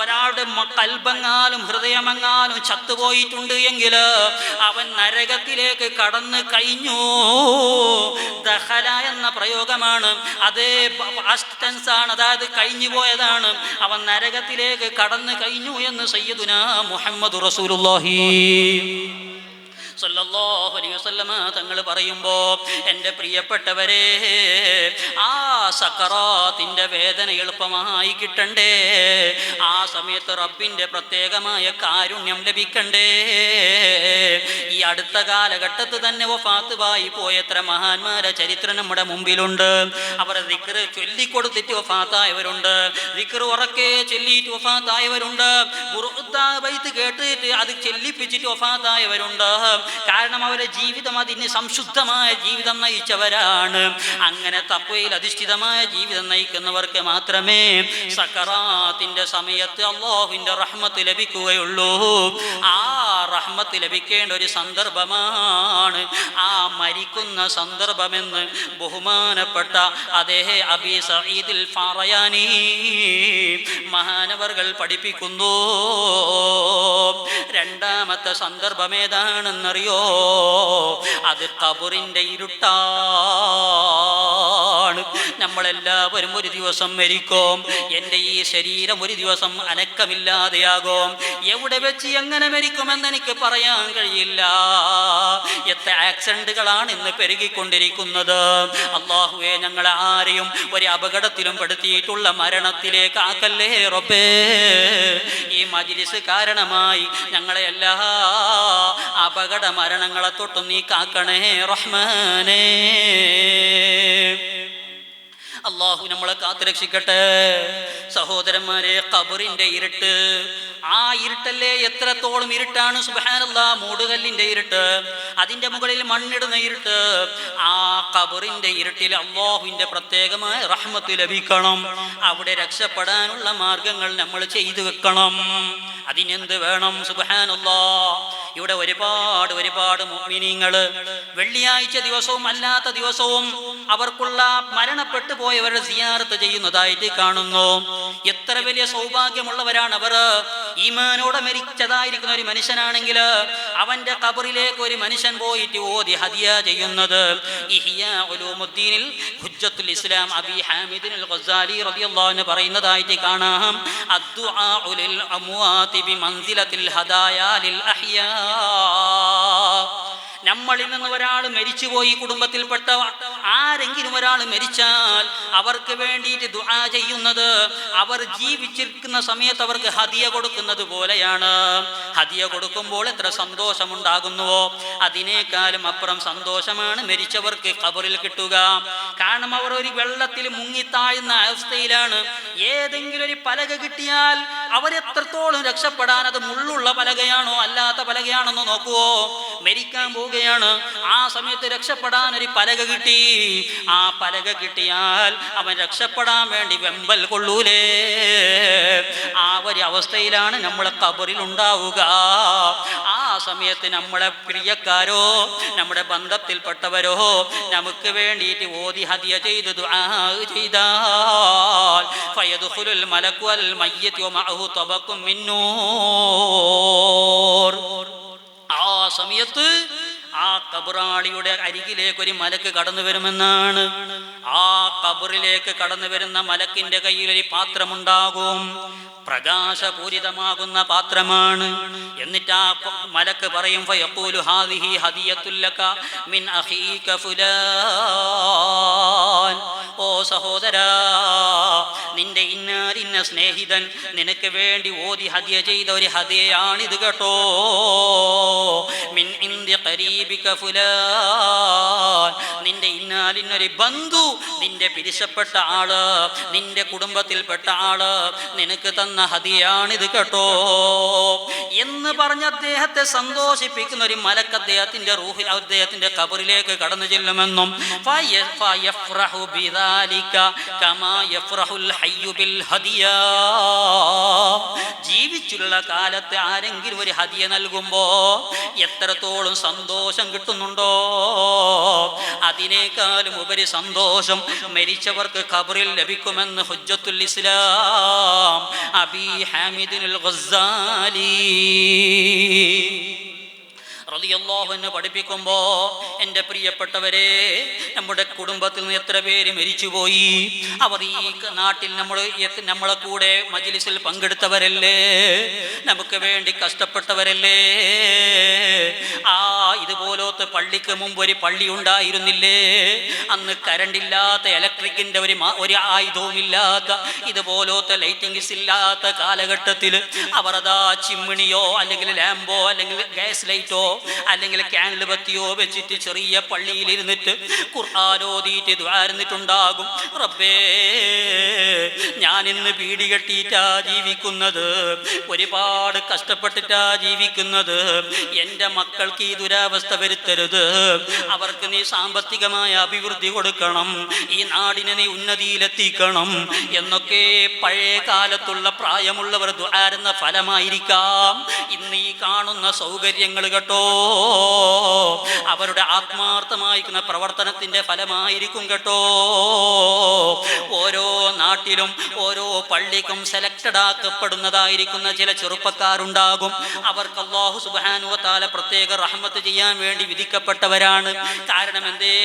ഒരാളുടെ കൽബെങ്ങാലും ഹൃദയമെങ്ങാലും ചത്തുപോയിട്ടുണ്ട് എങ്കിൽ അവൻ നരകത്തിലേക്ക് കടന്നു കഴിഞ്ഞു. ദഖല എന്ന പ്രയോഗമാണ്, അതേ പാസ്റ്റ് ടെൻസ് ആണ്, അതായത് കഴിഞ്ഞു പോയതാണ്. അവൻ നരകത്തിലേക്ക് കടന്നു കഴിഞ്ഞു എന്ന് സയ്യിദുനാ മുഹമ്മദ് റസൂലുള്ളാഹി സല്ലല്ലാഹു അലൈഹി വസല്ലമ തങ്ങൾ പറയുമ്പോൾ, എൻ്റെ പ്രിയപ്പെട്ടവരെ, ആ സക്കറാത്തിൻ്റെ വേദന എളുപ്പമായി കിട്ടണ്ടേ? ആ സമയത്ത് റബ്ബിൻ്റെ പ്രത്യേകമായ കാരുണ്യം ലഭിക്കണ്ടേ? ഈ അടുത്ത കാലഘട്ടത്ത് തന്നെ വഫാത്തായി പോയ എത്ര മഹാന്മാരെ ചരിത്രം നമ്മുടെ മുമ്പിലുണ്ട്. അവർ ദിക്ർ ചൊല്ലിക്കൊടുത്തിട്ട് വഫാത്തായവരുണ്ട്, ദിക്ർ ഉറക്കെ ചൊല്ലിയിട്ട് വഫാത്തായവരുണ്ട്, ബൈത്ത് കേട്ടിട്ട് അത് ചെല്ലിപ്പിച്ചിട്ട് വഫാത്തായവരുണ്ട്. കാരണം അവരുടെ ജീവിതം അതിന് സംശുദ്ധമായ ജീവിതം നയിച്ചവരാണ്. അങ്ങനെ തഖ്വയിൽ അധിഷ്ഠിതമായ ജീവിതം നയിക്കുന്നവർക്ക് മാത്രമേ സക്കറാത്തിന്റെ സമയത്ത് അല്ലാഹുവിന്റെ റഹ്മത്ത് ലഭിക്കുകയുള്ളൂ. ആ റഹ്മത്ത് ലഭിക്കേണ്ട ഒരു സന്ദർഭമാണ് ആ മരിക്കുന്ന സന്ദർഭമെന്ന് ബഹുമാനപ്പെട്ട അതേ അബീ സഈദിൽ ഫറയാനി മഹാനവർകൾ പഠിപ്പിക്കുന്നു. രണ്ടാമത്തെ സന്ദർഭം ഏതാണെന്നറിയോ? അത് ഖബറിന്റെ ഇരുട്ടാണ്. നമ്മളെല്ലാവരും ഒരു ദിവസം മരിക്കും. എൻ്റെ ഈ ശരീരം ഒരു ദിവസം അനക്കമില്ലാതെയാകും. എവിടെ വെച്ച് എങ്ങനെ മരിക്കുമെന്ന് എനിക്ക് പറയാൻ കഴിയില്ല. എത്ര ആക്സിഡന്റുകളാണ് ഇന്ന് പെരുകിക്കൊണ്ടിരിക്കുന്നത്. അല്ലാഹുവേ, ഞങ്ങളെ ആരെയും ഒരു അപകടത്തിലും പെടുത്തിയിട്ടുള്ള മരണത്തിലേക്ക് ആക്കല്ലേ റബ്ബേ. ഈ മജ്‌ലിസ് കാരണമായി ഞങ്ങളെ എല്ലാ അപകട മരണങ്ങളെ തൊട്ടും നീ കാക്കണേ റഹ്മാനേ. അല്ലാഹു നമ്മളെ കാത്തുരക്ഷിക്കട്ടെ. സഹോദരന്മാരെ, ഖബറിന്റെ ഇരുട്ട്, ആ ഇരുട്ടല്ലേ എത്രത്തോളം ഇരുട്ടാണ്. സുബ്ഹാനല്ലാഹ്, മൂടുകല്ലിന്റെ ഇരുട്ട്, അതിന്റെ മുകളിൽ മണ്ണിടുന്ന ഇരുട്ട്. ആ ഖബറിന്റെ ഇരുട്ടിൽ അല്ലാഹുവിന്റെ പ്രത്യേകമായ റഹ്മത്ത് ലഭിക്കണം. അവിടെ രക്ഷപ്പെടാനുള്ള മാർഗങ്ങൾ നമ്മൾ ചെയ്തു വെക്കണം. അതിനെന്ത് വേണം? സുബ്ഹാനല്ലാഹ്, ഇവിടെ ഒരുപാട് മുഅ്മിനീങ്ങൾ വെള്ളിയാഴ്ച ദിവസവും അല്ലാത്ത ദിവസവും അവർക്കുള്ള മരണപ്പെട്ടു പോയവരെ സിയാറത്ത് ചെയ്യുന്നതായിട്ട് കാണുന്നു. എത്ര വലിയ സൗഭാഗ്യമുള്ളവരാണ് അവർ. ഈമാനോടെ മരിച്ചതായിരിക്കുന്ന ഒരു മനുഷ്യനാണെങ്കിൽ അവന്റെ ഖബറിലേക്ക് ഒരു മനുഷ്യൻ പോയിട്ട് ഓതി ഹദിയ ചെയ്യുന്നത്. ഇഹ്യാ ഉലൂമുദ്ദീനിൽ ഹുജ്ജത്തുൽ ഇസ്ലാം അബീ ഹാമിദിൻ അൽ ഗസാലി റളിയല്ലാഹു അൻഹു പറയുന്നതായിട്ട് കാണാം, അദ്ദുആഉ ലിൽ അംവാതി ബിമൻസിലത്തിൽ ഹദായാ ലിൽ അഹ്യാ. നമ്മളിൽ നിന്ന് ഒരാൾ മരിച്ചുപോയി, കുടുംബത്തിൽപ്പെട്ട ആരെങ്കിലും ഒരാൾ മരിച്ചാൽ അവർക്ക് വേണ്ടിയിട്ട് ദുആ ചെയ്യുന്നത് അവർ ജീവിച്ചിരിക്കുന്ന സമയത്ത് അവർക്ക് ഹദിയ കൊടുക്കുന്നത് പോലെയാണ്. ഹദിയ കൊടുക്കുമ്പോൾ എത്ര സന്തോഷമുണ്ടാകുന്നുവോ അതിനേക്കാളും അപ്പുറം സന്തോഷമാണ് മരിച്ചവർക്ക് ഖബറിൽ കിട്ടുക. കാരണം അവർ ഒരു വെള്ളത്തിൽ മുങ്ങിത്താഴുന്ന അവസ്ഥയിലാണ്. ഏതെങ്കിലും ഒരു പലക കിട്ടിയാൽ അവരെത്രത്തോളം രക്ഷപ്പെടാൻ, അത് മുള്ളുള്ള പലകയാണോ അല്ലാത്ത പലകയാണെന്നോ നോക്കുവോ. മരിക്കാൻ പോവുകയാണ്, ആ സമയത്ത് രക്ഷപ്പെടാൻ ഒരു പലക കിട്ടി. ആ പലക കിട്ടിയാൽ അവൻ രക്ഷപ്പെടാൻ വേണ്ടി വെമ്പൽ കൊള്ളൂലേ. ആ ഒരു അവസ്ഥയിലാണ് നമ്മളെ ഖബറിൽ ഉണ്ടാവുക. ആ സമയത്ത് നമ്മളെ പ്രിയക്കാരോ നമ്മുടെ ബന്ധത്തിൽപ്പെട്ടവരോ നമുക്ക് വേണ്ടിയിട്ട് ഓതി ഹദിയ ചെയ്തു ദുആ ചെയ്താൽ ഫയദ്ഖുലുൽ മലക്കു അൽ മയ്യിത് വമഅഹു തബഖും മിൻ നൂർ. ആ സമയത്ത് ആ ഖബറാളിയുടെ അരികിലേക്ക് ഒരു മലക്ക് കടന്നു വരുമെന്നാണ്. ആ ഖബറിലേക്ക് കടന്നു വരുന്ന മലക്കിന്റെ കയ്യിൽ ഒരു പാത്രമുണ്ടാകും. പ്രകാശപൂരിതമാകുന്ന പാത്രമാണ്. എന്നിട്ട് ആ മലക്ക് പറയും, ഫയഖൂലു ഹാദിഹി ഹദിയത്തുൽ ലക മിൻ അഖീക ഫുലാൻ. ഓ സഹോദരാ, നിന്റെ ഇന്നാരിന്ന സ്നേഹിതൻ നിനക്ക് വേണ്ടി ഓതി ഹദിയ ചെയ്ത ഒരു ഹദിയയാണിത് കേട്ടോ. മിൻ ഇന്ദി ഖരീബിക ഫുലാൻ, നിന്റെ ഇന്നാലിന്നൊരു ബന്ധു, നിന്റെ പിരിശപ്പെട്ട ആള്, നിന്റെ കുടുംബത്തിൽപ്പെട്ട ആള് നിനക്ക് തന്ന ഹദിയാണിത് കേട്ടോ എന്ന് പറഞ്ഞ് അദ്ദേഹത്തെ സന്തോഷിപ്പിക്കുന്ന ഒരു മലക്ക് അദ്ദേഹത്തിന്റെ റൂഹിൽ അദ്ദേഹത്തിന്റെ ഖബറിലേക്ക് കടന്നു ചെല്ലുമെന്നും ഫയഫ്റഹു ബിദാലിക കമാ യഫ്റഹുൽ ഹയ്യു ബിൽ ഹദിയ. ജീവിച്ചുള്ള കാലത്ത് ആരെങ്കിലും ഒരു ഹദിയ നൽകുമ്പോ എത്രത്തോളം സന്തോഷം കിട്ടുന്നുണ്ടോ അതിനേക്കാളും ഉപരി സന്തോഷം മരിച്ചവർക്ക് ഖബറിൽ ലഭിക്കുമെന്ന് ഹുജ്ജത്തുൽ ഇസ്ലാം അബീ ഹാമിദിൻ അൽ ഗസാലി റളിയല്ലാഹു അൻഹു പഠിപ്പിക്കുമ്പോ, എൻ്റെ പ്രിയപ്പെട്ടവരെ, നമ്മുടെ കുടുംബത്തിൽ നിന്ന് എത്ര പേര് മരിച്ചുപോയി. അവർ ഈ നാട്ടിൽ നമ്മളെ കൂടെ മജ്‌ലിസിൽ പങ്കെടുത്തവരല്ലേ, നമുക്ക് വേണ്ടി കഷ്ടപ്പെട്ടവരല്ലേ. ഇതുപോലത്തെ പള്ളിക്ക് മുമ്പ് ഒരു പള്ളി ഉണ്ടായിരുന്നില്ലേ? അന്ന് കരണ്ടില്ലാത്ത ഇലക്ട്രിക്കിന്റെ ഒരു ആയുധവും ഇല്ലാത്ത, ഇതുപോലത്തെ ലൈറ്റിംഗ്സ് ഇല്ലാത്ത കാലഘട്ടത്തിൽ അവർ അതാ ചിമ്മിണിയോ അല്ലെങ്കിൽ ലാമ്പോ അല്ലെങ്കിൽ ഗ്യാസ് ലൈറ്റോ അല്ലെങ്കിൽ ക്യാൻഡിൽ ബത്തിയോ വെച്ചിട്ട് ചെറിയ പള്ളിയിൽ ഇരുന്നിട്ട് ഖുർആൻ ഓതിയിട്ട് ദ്വാരന്നിട്ടുണ്ടാകും. റബ്ബേ, ഞാൻ ഇന്ന് വീടി കെട്ടിയിട്ടാ ജീവിക്കുന്നത്, ഒരുപാട് കഷ്ടപ്പെട്ടിട്ടാ ജീവിക്കുന്നത്. എൻ്റെ മക്കൾ മക്കൾക്ക് ഈ ദുരാവസ്ഥ വരുത്തരുത്, അവർക്ക് നീ സാമ്പത്തികമായ അഭിവൃദ്ധി കൊടുക്കണം, ഈ നാടിനെ നീ ഉന്നതിയിലെത്തിക്കണം എന്നൊക്കെ പഴയ കാലത്തുള്ള പ്രായമുള്ളവർ ദുആരുന്ന ഫലമായിരിക്കാം ഇന്ന് ഈ കാണുന്ന സൗകര്യങ്ങൾ കേട്ടോ. അവരുടെ ആത്മാർത്ഥമായിരിക്കുന്ന പ്രവർത്തനത്തിന്റെ ഫലമായിരിക്കും കേട്ടോ. ഓരോ നാട്ടിലും ഓരോ പള്ളിക്കും സെലക്റ്റഡ് ആക്കപ്പെടുന്നതായിരിക്കുന്ന ചില ചെറുപ്പക്കാരുണ്ടാകും. അവർക്ക് അല്ലാഹു സുബ്ഹാനഹു വ തആല പ്രത്യേക റഹ്മത്ത് ചെയ്യാൻ വേണ്ടി വിധിക്കപ്പെട്ടവരാണ്. കാരണം എന്തേ?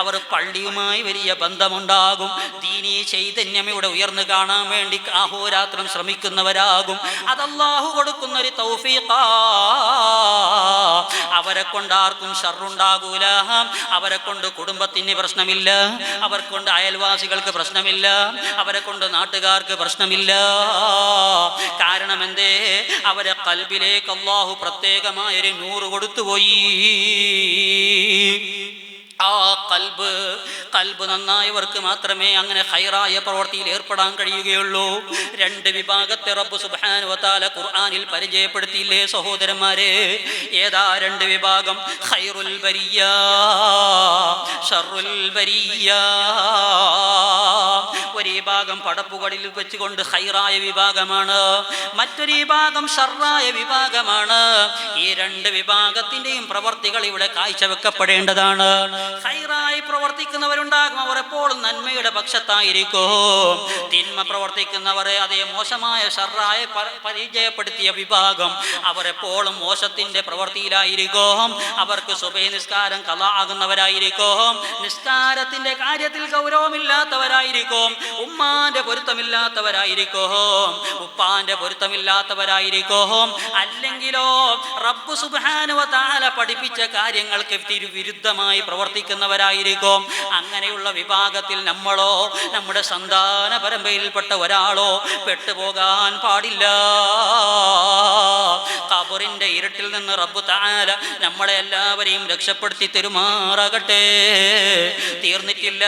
അവർ പള്ളിയുമായി വലിയ ബന്ധമുണ്ടാകും. ദീനീ ചൈതന്യം ഇവിടെ ഉയർന്നു കാണാൻ വേണ്ടി അഹോരാത്രം ശ്രമിക്കുന്നവരാകും. അത് അല്ലാഹു കൊടുക്കുന്ന ഒരു തൗഫീഖാ. അവരെ കൊണ്ട് ആർക്കും ഷർറുണ്ടാകൂല. അവരെ കൊണ്ട് കുടുംബത്തിന് പ്രശ്നമില്ല, അവരെ കൊണ്ട് അയൽവാസികൾക്ക് പ്രശ്നമില്ല, അവരെ കൊണ്ട് നാട്ടുകാർക്ക് പ്രശ്നമില്ല. കാരണം എന്തേ? അവരെ ഖൽബിലേക്ക് അല്ലാഹു പ്രത്യേകമായൊരു നൂറ് കൊടുത്തുപോയി. ആ കൽബ് നന്നായവർക്ക് മാത്രമേ അങ്ങനെ ഖൈറായ പ്രവൃത്തിയിൽ ഏർപ്പെടാൻ കഴിയുകയുള്ളൂ. രണ്ട് വിഭാഗത്തെ റബ്ബ് സുബ്ഹാനഹു വ തആല ഖുർആനിൽ പരിചയപ്പെടുത്തിയില്ലേ സഹോദരന്മാരെ? ഏതാ രണ്ട് വിഭാഗം? ഖൈറുൽ ബരിയ, ഷർറുൽ ബരിയ. ഒരു വിഭാഗം പടപ്പുകളിൽ വെച്ചുകൊണ്ട് ഖൈറായ വിഭാഗമാണ്, മറ്റൊരു വിഭാഗം ഷർറായ വിഭാഗമാണ്. ഈ രണ്ട് വിഭാഗത്തിന്റെയും പ്രവർത്തികൾ ഇവിടെ കാഴ്ചവെക്കപ്പെടേണ്ടതാണ്. ഖൈറായി പ്രവർത്തിക്കുന്നവരുണ്ടാകും, അവർ എപ്പോഴും നന്മയുടെ പക്ഷത്തായിരിക്കും. തിന്മ പ്രവർത്തിക്കുന്നവരെ അതേ മോശമായ ഷർറായ പരിചയപ്പെടുത്തിയ വിഭാഗം അവർ എപ്പോഴും മോശത്തിന്റെ പ്രവൃത്തിയിലായിരിക്കും. അവർക്ക് സുബഹി നിസ്കാരം ഖളാ ആകുന്നവരായിരിക്കും, നിസ്കാരത്തിന്റെ കാര്യത്തിൽ ഗൗരവമില്ലാത്തവരായിരിക്കും, ഉമ്മാന്റെ പൊരുത്തമില്ലാത്തവരായിരിക്കും, ഉപ്പാന്റെ പൊരുത്തമില്ലാത്തവരായിരിക്കും. അല്ലെങ്കിലോ റബ്ബ് സുബ്ഹാനഹു വ തആല പഠിപ്പിച്ച കാര്യങ്ങൾക്ക് വിരുദ്ധമായി പ്രവർത്തിക്കുന്നവരായിരിക്കും. അങ്ങനെയുള്ള വിഭാഗത്തിൽ നമ്മളോ നമ്മുടെ സന്താന പരമ്പരയിൽപ്പെട്ട ഒരാളോ പെട്ടുപോകാൻ പാടില്ല. ഖബറിന്റെ ഇരുട്ടിൽ നിന്ന് റബ്ബ് തആല നമ്മളെ എല്ലാവരെയും രക്ഷപ്പെടുത്തി തരുമാറാകട്ടെ. തീർന്നിട്ടില്ല.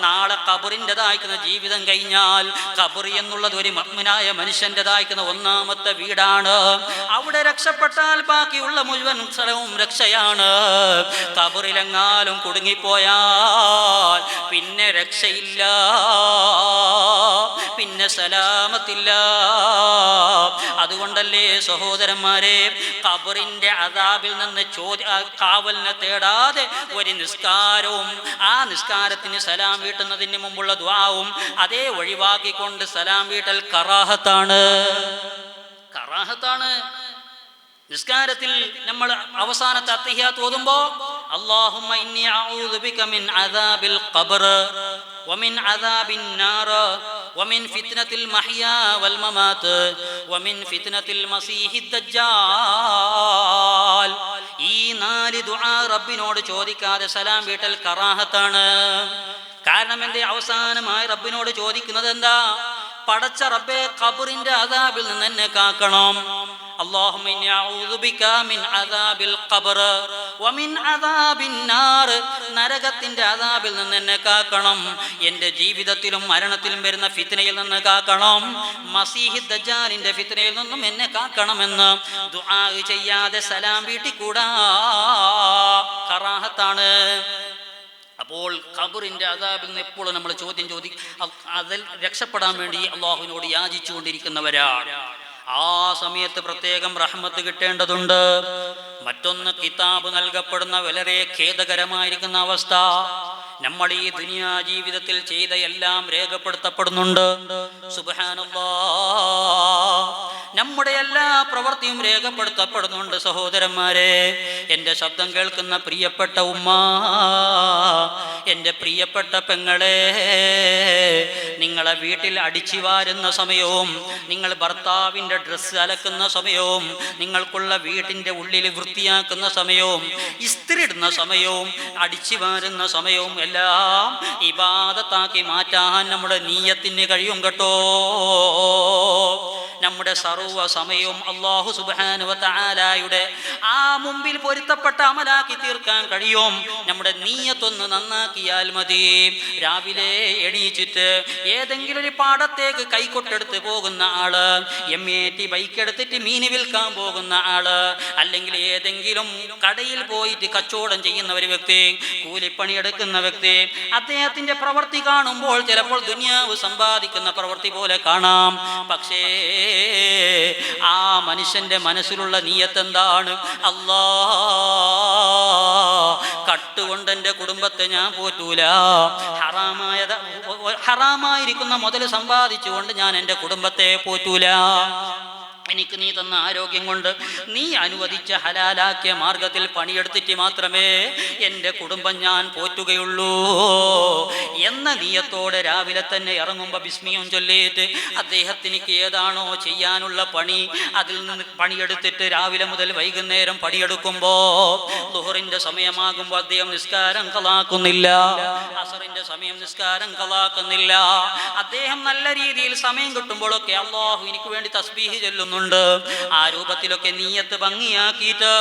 നാളെ ഖബറിൻ്റെതായിരിക്കുന്ന ജീവിതം കഴിഞ്ഞാൽ ഖബർ എന്നുള്ളത് ഒരു മുഅ്മിനായ മനുഷ്യൻ്റെതായിരിക്കുന്ന ഒന്നാമത്തെ വീടാണ്. അവിടെ രക്ഷപ്പെട്ടാൽ ബാക്കിയുള്ള മുഴുവൻ സ്ഥലവും രക്ഷയാണ്. ഖബറിലെങ്ങാലും കുടുങ്ങിപ്പോയാൽ പിന്നെ രക്ഷയില്ല, പിന്നെ സലാമത്തില്ല. അതുകൊണ്ടല്ലേ സഹോദരന്മാരെ, ഖബറിന്റെ അദാബിൽ നിന്ന് കാവലിനെ തേടാതെ ഒരു നിസ്കാരവും ആ നിസ്കാരത്തിന് സലാം വീട്ടുന്നതിന് മുമ്പുള്ള ദുആവും അതേ ഒഴിവാക്കിക്കൊണ്ട് സലാം വീട്ടൽ കറാഹത്താണ്. നിസ്കാരത്തിൽ നമ്മൾ അവസാനത്തെ അത്തഹിയാത്ത് ഓതുമ്പോ അല്ലാഹുമ്മ ഇന്നി അഊദു ബിക മിൻ അദാബിൽ ഖബർ വമിൻ അദാബിൻ നാർ വമിൻ ഫിത്നത്തിൽ മഹ്യാ വൽ മമാത് വമിൻ ഫിത്നത്തിൽ മസീഹിദ് ദജ്ജാൽ. ഈ 4 ദുആ റബ്ബിനോട് ചോദിക്കാതെ സലാം വീട്ടൽ കറാഹത്താണ്. കാരണം എന്തേ? അവസാനമായി റബ്ബിനോട് ചോദിക്കുന്നത് എന്താ? പടച്ച റബ്ബേ, ഖബറിന്റെ അദാബിൽ നിന്ന് എന്നെ കാക്കണം. അല്ലാഹുമ്മ ഇന്നി അഊദു ബിക മിൻ അദാബിൽ ഖബർ വമിൻ അദാബിൻ നാർ. നരകത്തിന്റെ അദാബിൽ നിന്ന് എന്നെ കാക്കണം. എൻ്റെ ജീവിതത്തിലും മരണത്തിലും വരുന്ന ഫിത്നയിൽ നിന്ന് കാക്കണം. മസീഹ് ദജ്ജാലിന്റെ ഫിത്നയിൽ നിന്നും എന്നെ കാക്കണമെന്ന് ദുആ ചെയ്യാതെ സലാം വീട്ടിക്കൂടാ, കറാഹത്താണ്. അപ്പോൾ ഖബറിന്റെ അദാബിൽ നിന്ന് എപ്പോഴും നമ്മൾ അതിൽ രക്ഷപ്പെടാൻ വേണ്ടി അല്ലാഹുവിനോട് യാചിച്ചുകൊണ്ടിരിക്കുന്നവരാണ്. ആ സമയത്ത് പ്രത്യേകം റഹ്മത്ത് കിട്ടേണ്ടതുണ്ട്. മറ്റൊന്ന്, കിതാബ് നൽകപ്പെടുന്ന വളരെ ഖേദകരമായിരിക്കുന്ന അവസ്ഥ. നമ്മൾ ഈ ദുനിയാ ജീവിതത്തിൽ ചെയ്ത എല്ലാം രേഖപ്പെടുത്തപ്പെടുന്നുണ്ട്. സുബ്ഹാനല്ലാഹ്, നമ്മുടെ എല്ലാ പ്രവൃത്തിയും രേഖപ്പെടുത്തപ്പെടുന്നുണ്ട്. സഹോദരന്മാരെ, എൻ്റെ ശബ്ദം കേൾക്കുന്ന പ്രിയപ്പെട്ട ഉമ്മ, എൻ്റെ പ്രിയപ്പെട്ട പെങ്ങളെ, നിങ്ങളെ വീട്ടിൽ അടിച്ചു വാരുന്ന സമയവും നിങ്ങൾ ഭർത്താവിൻ്റെ ഡ്രസ്സ് അലക്കുന്ന സമയവും നിങ്ങൾക്കുള്ള വീട്ടിൻ്റെ ഉള്ളിൽ വൃത്തിയാക്കുന്ന സമയവും ഇസ്തിരി ഇടുന്ന സമയവും അടിച്ചു വാരുന്ന സമയവും എല്ലാം ഇബാദത്താക്കി മാറ്റാൻ നമ്മുടെ നിയ്യത്തിന് കഴിയും കേട്ടോ. നമ്മുടെ സർവ്വ സമയവും അല്ലാഹു സുബ്ഹാനഹു വ തആലയുടെ ആ മുമ്പിൽ പൊരുത്തപ്പെട്ട അമലാക്കി തീർക്കാൻ കഴിയും. നമ്മുടെ നീയത്തൊന്ന് നന്നാക്കിയാൽ മതി. രാവിലെ എണീച്ചിട്ട് ഏതെങ്കിലും ഒരു പാടത്തേക്ക് കൈക്കൊട്ടെടുത്ത് പോകുന്ന ആള്, MAT ബൈക്ക് എടുത്തിട്ട് മീൻ വിൽക്കാൻ പോകുന്ന ആള്, അല്ലെങ്കിൽ ഏതെങ്കിലും കടയിൽ പോയിട്ട് കച്ചവടം ചെയ്യുന്ന ഒരു വ്യക്തി, കൂലിപ്പണി എടുക്കുന്ന വ്യക്തി, അദ്ദേഹത്തിന്റെ പ്രവൃത്തി കാണുമ്പോൾ ചിലപ്പോൾ ദുനിയാവ് സമ്പാദിക്കുന്ന പ്രവൃത്തി പോലെ കാണാം. പക്ഷേ ആ മനുഷ്യന്റെ മനസ്സിലുള്ള നിയത്ത് എന്താണ്? കട്ടുകൊണ്ട് എൻ്റെ കുടുംബത്തെ ഞാൻ പോറ്റൂല, ഹറാമായിരിക്കുന്ന മുതൽ സമ്പാദിച്ചുകൊണ്ട് ഞാൻ എൻ്റെ കുടുംബത്തെ പോറ്റൂല. എനിക്ക് നീ തന്ന ആരോഗ്യം കൊണ്ട് നീ അനുവദിച്ച ഹലാലാക്കിയ മാർഗത്തിൽ പണിയെടുത്തിട്ട് മാത്രമേ എൻ്റെ കുടുംബം ഞാൻ പോറ്റുകയുള്ളൂ എന്ന നിയത്തോടെ രാവിലെ തന്നെ ഇറങ്ങുമ്പോൾ ബിസ്മിയും ചൊല്ലിയിട്ട് അദ്ദേഹത്തിന് ഏതാണോ ചെയ്യാനുള്ള പണി അതിൽ നിന്ന് പണിയെടുത്തിട്ട് രാവിലെ മുതൽ വൈകുന്നേരം പണിയെടുക്കുമ്പോൾ ളുഹറിന്റെ സമയമാകുമ്പോൾ അദ്ദേഹം നിസ്കാരം കളാക്കുന്നില്ല, അസറിന്റെ സമയം നിസ്കാരം കളാക്കുന്നില്ല. അദ്ദേഹം നല്ല രീതിയിൽ സമയം കിട്ടുമ്പോഴൊക്കെ അല്ലാഹു എനിക്ക് വേണ്ടി തസ്ബീഹ് ചൊല്ലുന്നുണ്ട്. ആ രൂപത്തിലൊക്കെ നീയത്ത് ഭംഗിയാക്കിയിട്ട്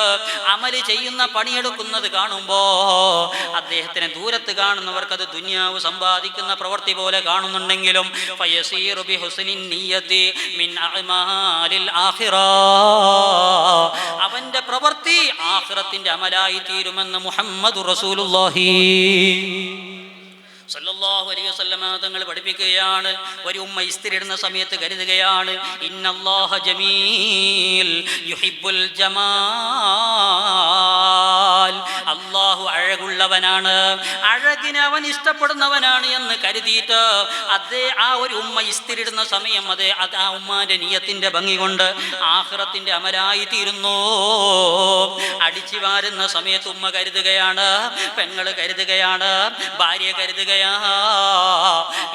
അമല് ചെയ്യുന്ന പണിയെടുക്കുന്നത് കാണുമ്പോ അദ്ദേഹത്തിനെ ദൂരത്ത് കാണുന്നവർക്ക് അത് ദുനിയാവ് സമ്പാദിക്കുന്ന പ്രവൃത്തി പോലെ കാണുന്നുണ്ടെങ്കിലും ഫയസീറു ബിഹുസ്നിൻ നിയ്യതി മിൻ അഅ്മാലിൽ ആഖിറ, അവന്റെ പ്രവൃത്തി ആഖിറത്തിന്റെ അമലായി തീരുമെന്ന് മുഹമ്മദുർ റസൂലുള്ളാഹി സല്ലല്ലാഹു അലൈഹി വസല്ലമ തങ്ങൾ പഠിപ്പിക്കുകയാണ്. ഒരു ഉമ്മ ഇസ്തിരി ഇടുന്ന സമയത്ത് കരുതുകയാണ്, ഇന്നല്ലാഹ ജമീൽ യുഹിബ്ബുൽ ജമാൽ, അല്ലാഹു അഴകുള്ളവനാണ്, അഴകിനെ അവൻ ഇഷ്ടപ്പെടുന്നവനാണ് എന്ന് കരുതിയിട്ട് ആ ഒരു ഉമ്മ ഇസ്തിരി ഇടുന്ന സമയം അത് ആ ഉമ്മാന്റെ നിയത്തിന്റെ ഭംഗി കൊണ്ട് ആഖിറത്തിന്റെ അമലായി തീരുന്നു. അടിച്ചു വാരുന്ന സമയത്ത് ഉമ്മ കരുതുകയാണ്, പെങ്ങള് കരുതുകയാണ്, ഭാര്യ കരുതുകയാണ്,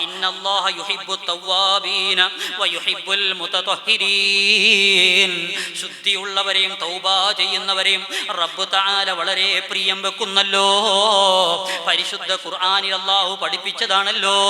ഇന്നല്ലാഹ യുഹിബ്ബുത് തവ്വാബീന വയുഹിബ്ബുൽ മുതതഹിരീൻ, ശുദ്ധിയുള്ളവരെയും തൗബ ചെയ്യുന്നവരെയും റബ്ബ് തആല വളരെ പ്രിയം വെക്കുന്നല്ലോ. പരിശുദ്ധ ഖുർആനിൽ അല്ലാഹു പഠിപ്പിച്ചതാണല്ലോ,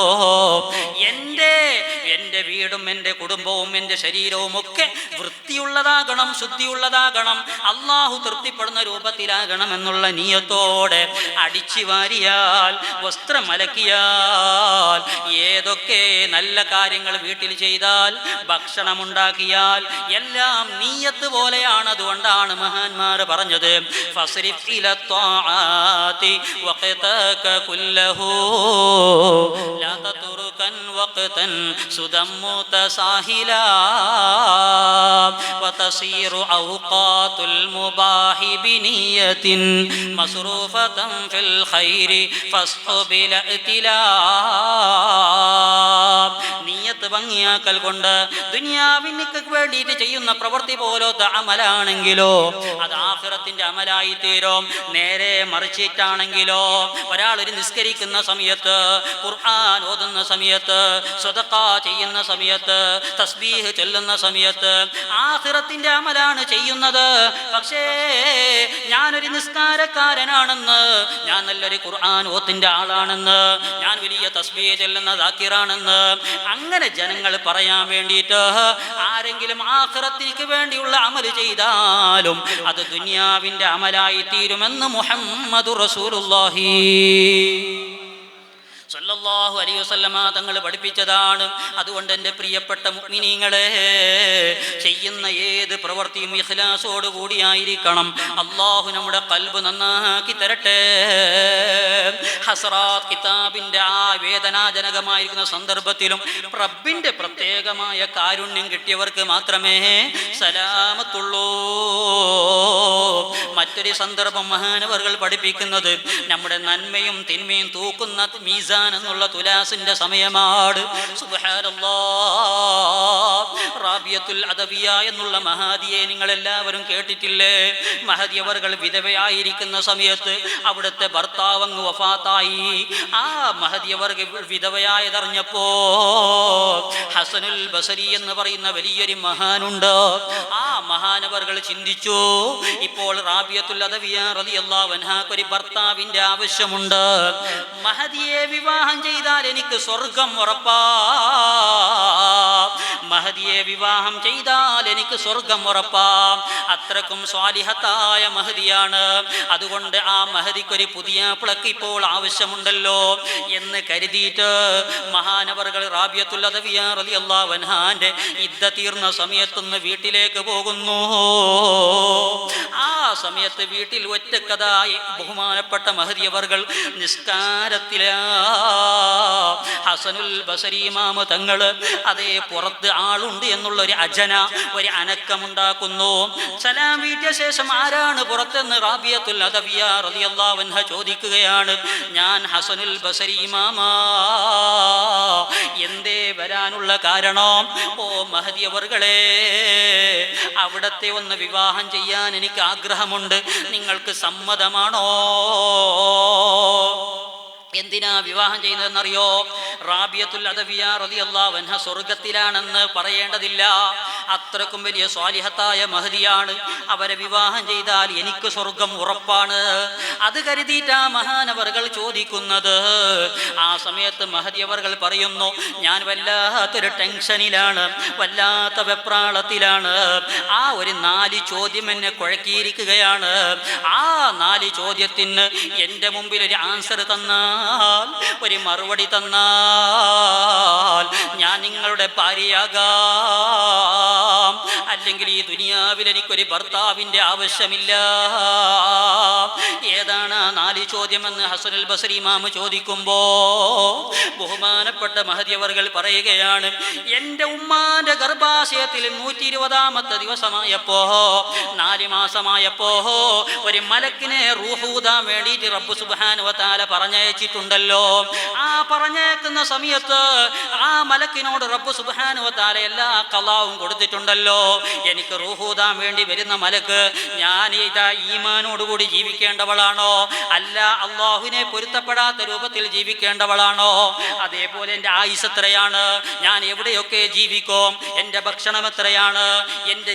എൻ്റെ വീടും എൻ്റെ കുടുംബവും എൻ്റെ ശരീരവും ഒക്കെ വൃത്തിയുള്ളതാകണം, ശുദ്ധിയുള്ളതാകണം, അല്ലാഹു തൃപ്തിപ്പെടുന്ന രൂപത്തിലാകണം എന്നുള്ള നിയത്തോടെ അടിച്ചു വാരിയാൽ, വസ്ത്രം അലക്കിയാൽ, ഏതൊക്കെ നല്ല കാര്യങ്ങൾ വീട്ടിൽ ചെയ്താൽ, ഭക്ഷണമുണ്ടാക്കിയാൽ എല്ലാം നീയത്ത് പോലെയാണ്. അതുകൊണ്ടാണ് മഹാന്മാർ പറഞ്ഞത്, ഫസ്രിഫ് ഇല ത്വാഅതി വഖതക കുല്ലഹു ലാ തത്റുകൻ വഖതൻ സുദം മുതസാഹിലാ വതസീറു ഔഖാതുൽ മുബാഹി ബിനിയത്തിൻ മസ്റൂഫതൻ ഫിൽ ഖൈരി ഫസ്ഹുബിൽ ഇഅ്തിലാ. നിയത്ത് ഭംഗിയാക്കൽ കൊണ്ട് ദുനിയാവിന് വേണ്ടിയിട്ട് ചെയ്യുന്ന പ്രവൃത്തി പോലത്തെ അമലാണെങ്കിലോ അത് ആഖിറത്തിന്റെ അമലായി തീരും. നേരെ മറിച്ചിട്ടാണെങ്കിലോ ഒരാൾ ഒരു നിസ്കരിക്കുന്ന സമയത്ത്, ഖുർആൻ ഓതുന്ന സമയത്ത്, സദഖ ചെയ്യുന്ന സമയത്ത്, തസ്ബീഹ് ചൊല്ലുന്ന സമയത്ത് ആഖിറത്തിന്റെ അമലാണ് ചെയ്യുന്നത്. പക്ഷേ ഞാനൊരു നിസ്കാരക്കാരനാണെന്ന്, ഞാൻ നല്ലൊരു ഖുർആൻ ഓത്തിന്റെ ആളാണെന്ന്, ഞാൻ വലിയ തസ്ബീഹ് ചൊല്ലുന്ന ദാക്കിറാണെന്ന് അങ്ങനെ ജനങ്ങൾ പറയാൻ വേണ്ടിയിട്ട് ആരെങ്കിലും ആഖിറത്തിലേക്ക് വേണ്ടിയുള്ള അമൽ ചെയ്താലും അത് ദുനിയാവിന്റെ അമലായി തീരുമെന്ന് മുഹമ്മദുർ റസൂലുള്ളാഹി സല്ലല്ലാഹു അലൈഹി വസല്ലമ തങ്ങൾ പഠിപ്പിച്ചതാണ്. അതുകൊണ്ട് എൻ്റെ പ്രിയപ്പെട്ട മുഅ്മിനീങ്ങളെ, ചെയ്യുന്ന ഏത് പ്രവൃത്തിയും ഇഖ്ലാസോട് കൂടിയായിരിക്കണം. അല്ലാഹു നമ്മുടെ ഖൽബ് നന്നാക്കി തരട്ടെ. ഹസ്റാത്ത് കിതാബിൻ്റെ ആ വേദനാജനകമായിരിക്കുന്ന സന്ദർഭത്തിലും റബ്ബിൻ്റെ പ്രത്യേകമായ കാരുണ്യം കിട്ടിയവർക്ക് മാത്രമേ സലാമത്തുള്ളൂ. മറ്റൊരു സന്ദർഭം മഹാനവർകൾ പഠിപ്പിക്കുന്നത്, നമ്മുടെ നന്മയും തിന്മയും തൂക്കുന്ന മീസാൻ എന്നുള്ള തുലാസിന്റെ സമയമാണ്. സുബ്ഹാനല്ലാഹ്, റാബിയത്തുൽ അദവിയ എന്നുള്ള മഹദിയെ നിങ്ങൾ എല്ലാവരും കേട്ടിട്ടില്ലേ? മഹദി അവർകൾ വിധവയായിരിക്കുന്ന സമയത്ത് അവിടുത്തെ ഭർത്താവ് അങ്ങ് വഫാത്തായി. ആ മഹദി അവർകൾ വിധവയായതറിഞ്ഞപ്പോ ഹസനുൽ ബസരി എന്ന് പറയുന്ന വലിയൊരു മഹാനുണ്ട്. ആ മഹാനവർകൾ ചിന്തിച്ചു, ഇപ്പോൾ റാബിയത്തുൽ അദവിയ റളിയല്ലാഹു അൻഹാക്ക് ഒരു ഭർത്താവിന്റെ ആവശ്യമുണ്ട്. മഹദിയെ വിവാഹം ചെയ്താൽ എനിക്ക് സ്വർഗം ഉറപ്പാ. മഹദിയെ വിവാഹം ചെയ്താൽ എനിക്ക് സ്വർഗം ഉറപ്പാം. അത്രക്കും സ്വാലിഹത്തായ മഹദിയാണ്. അതുകൊണ്ട് ആ മഹദിക്കൊരു പുതിയ പിളക്ക് ഇപ്പോൾ ആവശ്യമുണ്ടല്ലോ എന്ന് കരുതിയിട്ട് മഹാനവറുകൾ റാബിയത്തുൽ അദവിയ റളിയല്ലാഹു അൻഹാന്റെ ഇദ്ദ തീർന്ന സമയത്തൊന്ന് വീട്ടിലേക്ക് പോകുന്നു. ആ സമയത്ത് വീട്ടിൽ ഒറ്റക്കതായി ബഹുമാനപ്പെട്ട മഹദിയവറുകൾ നിസ്കാരത്തിലാ. ഹസനുൽ ബസരി ഇമാം തങ്ങൾ അതേ പുറത്ത് ആളുണ്ട് എന്നുള്ള ഒരു ഒരു അനക്കമുണ്ടാക്കുന്നു. സലാം വീട്ടിയ ശേഷം ആരാണ് പുറത്തെന്ന് റാബിയത്തുൽ അദവിയ റളിയല്ലാഹു അൻഹ ചോദിക്കുകയാണ്. ഞാൻ ഹസനുൽ ബസരി ഇമാമാ. എന്തേ വരാനുള്ള കാരണം? ഓ മഹദിയവറുകളെ, അവിടത്തെ ഒന്ന് വിവാഹം ചെയ്യാൻ എനിക്ക് ആഗ്രഹമുണ്ട്, നിങ്ങൾക്ക് സമ്മതമാണോ? എന്തിനാ വിവാഹം ചെയ്യുന്നതെന്നറിയോ? റാബിയത്തുൽ അദവിയ റളിയല്ലാഹു അൻഹ സ്വർഗത്തിലാണെന്ന് പറയേണ്ടതില്ല. അത്രക്കും വലിയ സ്വാലിഹത്തായ മഹദിയാണ്. അവരെ വിവാഹം ചെയ്താൽ എനിക്ക് സ്വർഗം ഉറപ്പാണ്. അത് കരുതിയിട്ടാ മഹാനവറുകൾ ചോദിക്കുന്നത്. ആ സമയത്ത് മഹദിയവറുകൾ പറയുന്നു, ഞാൻ വല്ലാത്തൊരു ടെൻഷനിലാണ്, വല്ലാത്ത വെപ്രാളത്തിലാണ്. ആ ഒരു 4 ചോദ്യം എന്നെ കുഴക്കിയിരിക്കുകയാണ്. ആ 4 ചോദ്യത്തിന് എൻ്റെ മുമ്പിൽ ഒരു ആൻസർ തന്നാൽ, ഒരു മറുപടി തന്നാൽ ഞാൻ നിങ്ങളുടെ ഭാര്യയാകാം. അല്ലെങ്കിൽ ഈ ദുനിയാവിൽ എനിക്കൊരു ഭർത്താവിൻ്റെ ആവശ്യമില്ല. ഏതാണ് ആ 4 ചോദ്യമെന്ന് ഹസനുൽ ബസരി ഇമാം ചോദിക്കുമ്പോ ബഹുമാനപ്പെട്ട മഹദിയവറുകൾ പറയുകയാണ്, എൻ്റെ ഉമ്മാന്റെ ഗർഭാശയത്തിൽ 120ാമത്തെ ദിവസമായപ്പോ, 4 മാസമായപ്പോ ഒരു മലക്കിനെ റൂഹൂദാൻ വേണ്ടിയിട്ട് റബ്ബ് സുബ്ഹാനഹു വ തആല പറഞ്ഞയച്ചിട്ടുണ്ടല്ലോ. ആ പറഞ്ഞേക്കുന്ന സമയത്ത് ആ മലക്കിനോട് റബ്ബ് സുബ്ഹാനഹു വ തആല എല്ലാ ഖലാവും കൊടുത്തിട്ടുണ്ടല്ലോ. എനിക്ക് റൂഹൂദാൻ വേണ്ടി വരുന്ന മലക്ക് ഞാൻ ഇതാ ഈമാനോടുകൂടി ജീവിക്കേണ്ടവളാണോ, അല്ല അള്ളാഹുവിനെ പൊരുത്തപ്പെടാത്ത രൂപത്തിൽ ജീവിക്കേണ്ടവളാണോ? അതേപോലെ എൻ്റെ ആയുസ് എത്രയാണ്, ഞാൻ എവിടെയൊക്കെ ജീവിക്കും, എൻ്റെ ഭക്ഷണം എത്രയാണ്, എൻ്റെ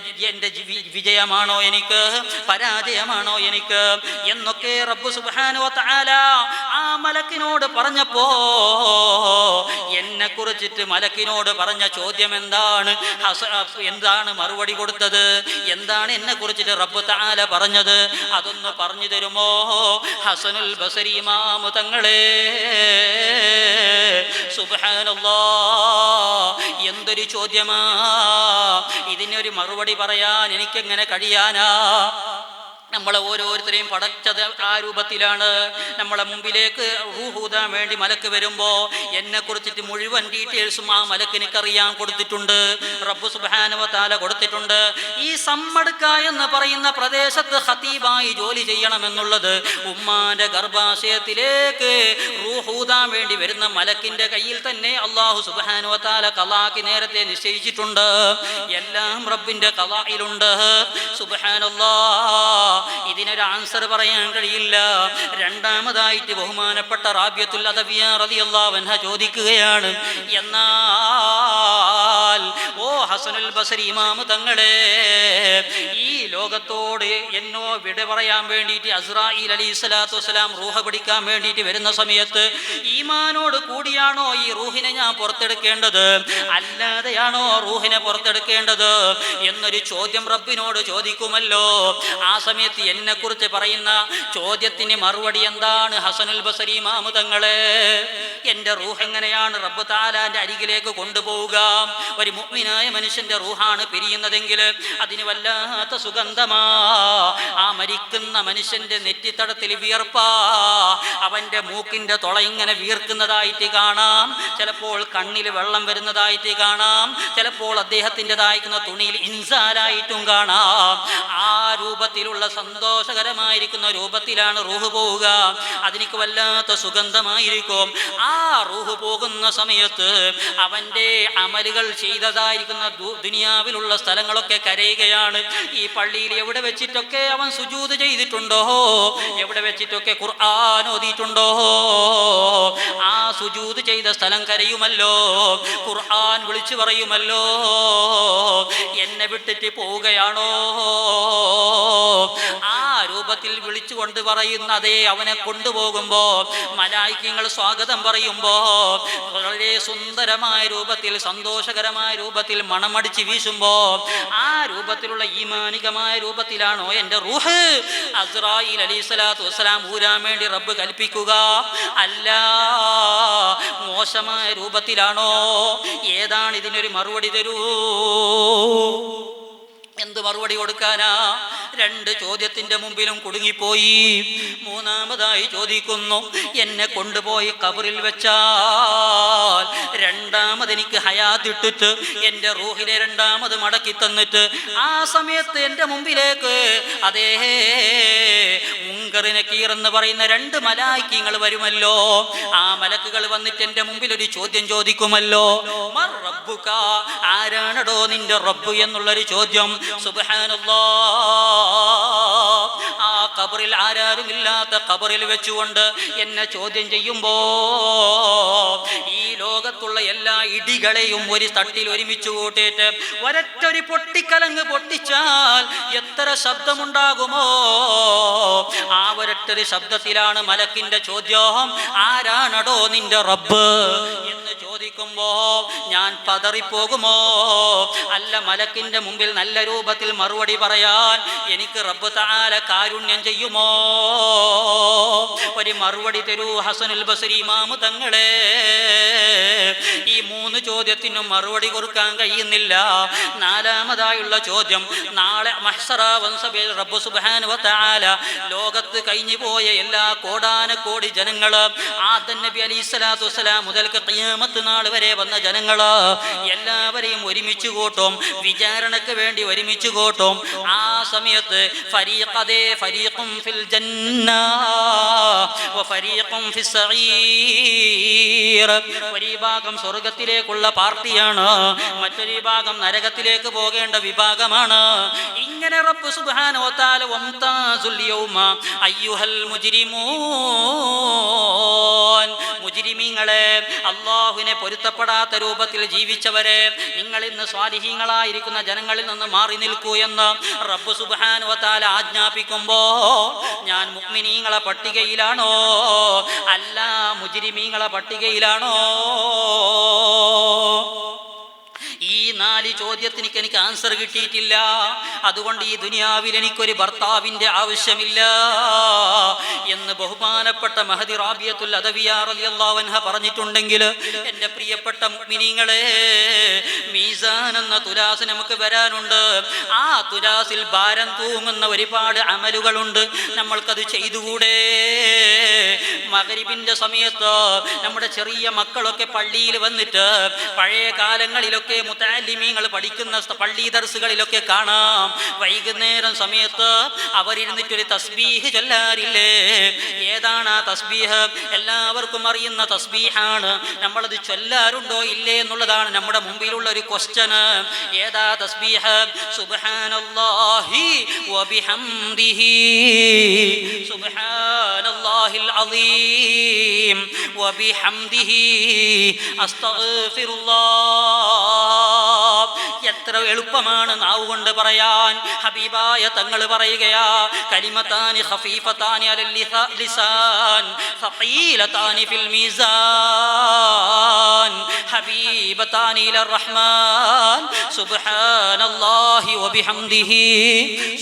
വിജയമാണോ എനിക്ക്, പരാജയമാണോ എനിക്ക് എന്നൊക്കെ റബ്ബ് സുബ്ഹാനഹു വ തആല ആ മലക്കിനോട് പറഞ്ഞപ്പോ എന്നെ കുറിച്ചിട്ട് മലക്കിനോട് പറഞ്ഞ ചോദ്യം എന്താണ് മറുപടി കൊടുത്തത്? എന്താണ് എന്നെ കുറിച്ചിട്ട് റബ്ബ് തആല പറഞ്ഞത്? അതൊന്ന് പറഞ്ഞു തരുമോ ഹസനുൽ ബസരി ഇമാം തങ്ങളെ? സുബ്ഹാനല്ലാഹ്, എന്തൊരു ചോദ്യമാ! ഇതിനൊരു മറുപടി പറയാൻ എനിക്കെങ്ങനെ കഴിയാനാ? നമ്മളെ ഓരോരുത്തരെയും പടച്ചത് ആ രൂപത്തിലാണ്. നമ്മളെ മുമ്പിലേക്ക് റൂഹൂദാൻ വേണ്ടി മലക്ക് വരുമ്പോൾ എന്നെ കുറിച്ചിട്ട് മുഴുവൻ ഡീറ്റെയിൽസും ആ മലക്കിനിക്കറിയാൻ കൊടുത്തിട്ടുണ്ട്, റബ്ബ് സുബ്ഹാനഹു വ തആല കൊടുത്തിട്ടുണ്ട്. ഈ സമ്മടുക്ക എന്ന് പറയുന്ന പ്രദേശത്ത് ഖതീബായി ജോലി ചെയ്യണമെന്നുള്ളത് ഉമ്മാന്റെ ഗർഭാശയത്തിലേക്ക് റൂഹൂദാൻ വേണ്ടി വരുന്ന മലക്കിന്റെ കയ്യിൽ തന്നെ അല്ലാഹു സുബ്ഹാനഹു വ തആല ഖലാഖി നേരത്തെ നിശ്ചയിച്ചിട്ടുണ്ട്. എല്ലാം റബ്ബിന്റെ ഖലാഇലുണ്ട്. സുബ്ഹാനല്ലാഹ്, ഇതിനൊരു ആൻസർ പറയാൻ കഴിയില്ല. രണ്ടാമതായിട്ട് ബഹുമാനപ്പെട്ട റാബിയത്തുൽ അദവിയ റളിയല്ലാഹു അൻഹ ചോദിക്കുകയാണ്, എന്നാൽ ഓ ഹസനുൽ ബസരി ഇമാം തങ്ങളെ, ഈ ലോകത്തോട് എന്നോ വിട പറയാൻ വേണ്ടിയിട്ട് അസ്രായീൽ അലൈഹിസ്സലാത്തു വസ്സലാം റൂഹ പിടിക്കാൻ വേണ്ടിയിട്ട് വരുന്ന സമയത്ത് ഈമാനോട് കൂടിയാണോ ഈ റൂഹിനെ ഞാൻ പുറത്തെടുക്കേണ്ടത്, അല്ലാതെയാണോ റൂഹിനെ പുറത്തെടുക്കേണ്ടത് എന്നൊരു ചോദ്യം റബ്ബിനോട് ചോദിക്കുമല്ലോ. ആ സമയത്ത് എന്നെ കുറിച്ച് പറയുന്ന ചോദ്യത്തിന് മറുപടി എന്താണ് ഹസനുൽ ബസരി ഇമാം തങ്ങളെ? എൻ്റെ റൂഹ് എങ്ങനെയാണ് റബ്ബ് തആലാന്റെ അരികിലേക്ക് കൊണ്ടുപോവുക? ഒരു മുഅ്മിനായ മനുഷ്യന്റെ റൂഹാണ് പിരിയുന്നതെങ്കിൽ അതിന് വല്ലാത്ത സുഗന്ധമാ. ആ മരിക്കുന്ന മനുഷ്യന്റെ നെറ്റിത്തടത്തിൽ വിയർപ്പാ, അവന്റെ മൂക്കിന്റെ തുള ഇങ്ങനെ വീർക്കുന്നതായിട്ട് കാണാം, ചിലപ്പോൾ കണ്ണിൽ വെള്ളം വരുന്നതായിട്ട് കാണാം, ചിലപ്പോൾ അദ്ദേഹത്തിൻ്റെതായിരിക്കുന്ന തുണിയിൽ ഇൻസാലായിട്ടും കാണാം. ആ രൂപത്തിലുള്ള സന്തോഷകരമായിരിക്കുന്ന രൂപത്തിലാണ് റൂഹ് പോവുക. അതിനിക്ക് വല്ലാത്ത സുഗന്ധമായിരിക്കും. ആ റൂഹ് പോകുന്ന സമയത്ത് അവന്റെ അമലുകൾ ചെയ്തതായിരിക്കുന്ന ദുനിയാവിലുള്ള സ്ഥലങ്ങളൊക്കെ കരയുകയാണ്. ഈ പള്ളിയിൽ എവിടെ വെച്ചിട്ടൊക്കെ അവൻ സുജൂദ് ചെയ്തിട്ടുണ്ടോ, എവിടെ വെച്ചിട്ടൊക്കെ ഖുർആൻ ഓതിയിട്ടുണ്ടോ, ആ സുജൂദ് ചെയ്ത സ്ഥലം കരയുമല്ലോ, ഖുർആൻ വിളിച്ചു പറയുമല്ലോ, എന്നെ വിട്ടിട്ട് പോവുകയാണോ? ആ രൂപത്തിൽ ലോകത്തിൽ വിളിച്ചുകൊണ്ട് പറയുന്ന അതേ അവനെ കൊണ്ടുപോകുമ്പോ മലായികകൾ സ്വാഗതം പറയുമ്പോ വളരെ സുന്ദരമായ രൂപത്തിൽ സന്തോഷകരമായ രൂപത്തിൽ മണമടിച്ച് വീശുമ്പോ ആ രൂപത്തിലുള്ള ഈമാനികമായ രൂപത്തിലാണോ എൻ്റെ റൂഹ് അസ്രായീൽ അലൈഹിസ്സലാത്തു വസ്സലാം ഊരാൻ വേണ്ടി റബ്ബ് കൽപ്പിക്കുക? അല്ല, മോശമായ രൂപത്തിലാണോ? ഏതാണ് ഇതിനൊരു മറുപടി? തരൂ. എന്ത് മറുപടി കൊടുക്കാനാ? രണ്ട് ചോദ്യത്തിന്റെ മുമ്പിലും കുടുങ്ങിപ്പോയി. മൂന്നാമതായി ചോദിക്കുന്നു, എന്നെ കൊണ്ടുപോയി ഖബറിൽ വെച്ചാൽ രണ്ടാമതെനിക്ക് ഹയാത്തിട്ടിട്ട് എൻ്റെ റൂഹിനെ രണ്ടാമത് മടക്കി തന്നിട്ട് ആ സമയത്ത് എൻ്റെ മുമ്പിലേക്ക് അതേ മുങ്കർ നകീർ എന്ന് പറയുന്ന രണ്ട് മലായികകൾ വരുമല്ലോ. ആ മലക്കുകൾ വന്നിട്ട് എൻ്റെ മുമ്പിൽ ഒരു ചോദ്യം ചോദിക്കുമല്ലോ. മർ റബ്ബുക, ആരാണടോ നിന്റെ റബ്ബ് എന്നുള്ളൊരു ചോദ്യം. സുബ്ഹാനല്ലാഹ്, ആ ഖബറിൽ ആരാരുമില്ലാത്ത ഖബറിൽ വെച്ചുകൊണ്ട് എന്നെ ചോദ്യം ചെയ്യുമ്പോ ഈ ലോകത്തുള്ള എല്ലാ ഇടികളെയും ഒരു തട്ടിൽ ഒരുമിച്ച് കൂട്ടിയിട്ട് ഒരൊറ്റൊരു പൊട്ടിക്കലങ്ങ് പൊട്ടിച്ചാൽ എത്ര ശബ്ദമുണ്ടാകുമോ ആ ഒരൊറ്റൊരു ശബ്ദത്തിലാണ് മലക്കിന്റെ ചോദ്യം, ആരാണടോ നിന്റെ റബ്ബ് എന്ന് ചോദിക്കുമ്പോ ഞാൻ പതറിപ്പോകുമോ? അല്ല, മലക്കിന്റെ മുമ്പിൽ നല്ല രൂപത്തിൽ മറുപടി പറയാൻ എനിക്ക് റബ്ബ് തആല കാരുണ്യം ചെയ്യുമോ? ഒരു മറുപടി തരൂ ഹസനുൽ ബസ്രി ഇമാം തങ്ങളെ. ഈ മൂന്ന് ചോദ്യത്തിനും മറുപടി കൊടുക്കാൻ കഴിയുന്നില്ല. നാലാമതായുള്ള ചോദ്യം, നാളെ മഹ്ശറ വൻസബിൽ റബ്ബ് സുബ്ഹാനഹു വ തആല ലോകത്ത് കഴിഞ്ഞു പോയ എല്ലാ കോടാനക്കോടി ജനങ്ങള്, ആദം നബി അലൈഹിസ്സലാത്തു വസ്സലാം മുതൽക്ക് ഖിയാമത്ത് നാൾ വരെ വന്ന ജനങ്ങള് എല്ലാവരെയും ഒരുമിച്ച് കൂട്ടും, വിചാരണയ്ക്ക് വേണ്ടി ഒരുമിച്ച് കൂട്ടും. ആ സമയത്ത് ഫരീഖും ഫിൽ ജന്ന വ ഫരീഖും ഫിസ് സഈർ, ഒരു വിഭാഗം സ്വർഗ്ഗത്തിലേക്കുള്ള പാർട്ടിയാണ്, മറ്റൊരു വിഭാഗം നരകത്തിലേക്ക് പോകേണ്ട വിഭാഗമാണ്. ഇങ്ങനെ റബ്ബ് സുബ്ഹാനഹു വ തആല വംതാസുൽ യൗമ അയ്യുഹൽ മുജ്രിമൂൻ, മുജ്രിമീങ്ങളെ, അല്ലാഹുവിനെ പൊരുത്തപ്പെടാത്ത രൂപത്തിൽ ജീവിച്ചവരെ, നിങ്ങൾ ഇന്ന് സ്വാലിഹീങ്ങളായിരിക്കുന്ന ജനങ്ങളിൽ നിന്ന് മാറി നിൽക്കൂ എന്ന് റബ്ബ് സുബ്ഹാനഹു വ തആല ആജ്ഞാപിക്കുമ്പോ ഞാൻ മുഅ്മിനീങ്ങളെ പട്ടികയിലാണോ അല്ല മുജ്രിമീങ്ങളെ പട്ടികയിലാണോ? ഈ നാല് ചോദ്യത്തിന് എനിക്ക് ആൻസർ കിട്ടിയിട്ടില്ല. അതുകൊണ്ട് ഈ ദുനിയാവിൽ എനിക്കൊരു ഭർത്താവിൻ്റെ ആവശ്യമില്ല എന്ന് ബഹുമാനപ്പെട്ട മഹദി റാബിയത്തുൽ അദവിയ റളിയല്ലാഹു അൻഹ പറഞ്ഞിട്ടുണ്ടെങ്കിൽ, എൻ്റെ പ്രിയപ്പെട്ട മുഅ്മിനീങ്ങളെ, മീസാൻ എന്ന തുലാസ് നമുക്ക് വരാനുണ്ട്. ആ തുലാസിൽ ഭാരം തൂങ്ങുന്ന ഒരുപാട് അമലുകളുണ്ട്. നമ്മൾക്കത് ചെയ്തുകൂടെ? മഗ്രിബിന്റെ സമയത്ത് നമ്മുടെ ചെറിയ മക്കളൊക്കെ പള്ളിയിൽ വന്നിട്ട് പഴയ കാലങ്ങളിലൊക്കെ മുതഅല്ലിമീങ്ങൾ പഠിക്കുന്ന പള്ളി ദർസുകളിലൊക്കെ കാണാം, വൈകുന്നേരം സമയത്ത് അവരിരുന്നിട്ടൊരു തസ്ബീഹ് ചൊല്ലാറില്ലേ? ഏതാണ് ആ തസ്ബീഹ്? എല്ലാവർക്കും അറിയുന്ന തസ്ബീഹാണ്. നമ്മളത് ചൊല്ലാറുണ്ടോ ഇല്ലേ എന്നുള്ളതാണ് നമ്മുടെ മുമ്പിലുള്ള ഒരു ക്വസ്റ്റ്യൻ. ഏതാ തസ്ബീഹ്? സുബ്ഹാനല്ലാഹി വബിഹംദിഹി സുബ്ഹാനല്ലാഹിൽ അസീം വബിഹംദിഹി അസ്തഗ്ഫിറുല്ലാഹ്. എത്ര എളുപ്പമാണ് നാവ് കൊണ്ട് പറയാൻ. ഹബീബായ തങ്ങൾ പറയുകയാ, കലിമതാനി ഖഫീഫതാനി അലൽ ലിസാൻ സഖീലതാനി ഫിൽ മീസാൻ ഹബീബതാനി ഇലർ റഹ്മാൻ സുബ്ഹാനല്ലാഹി വബിഹംദിഹി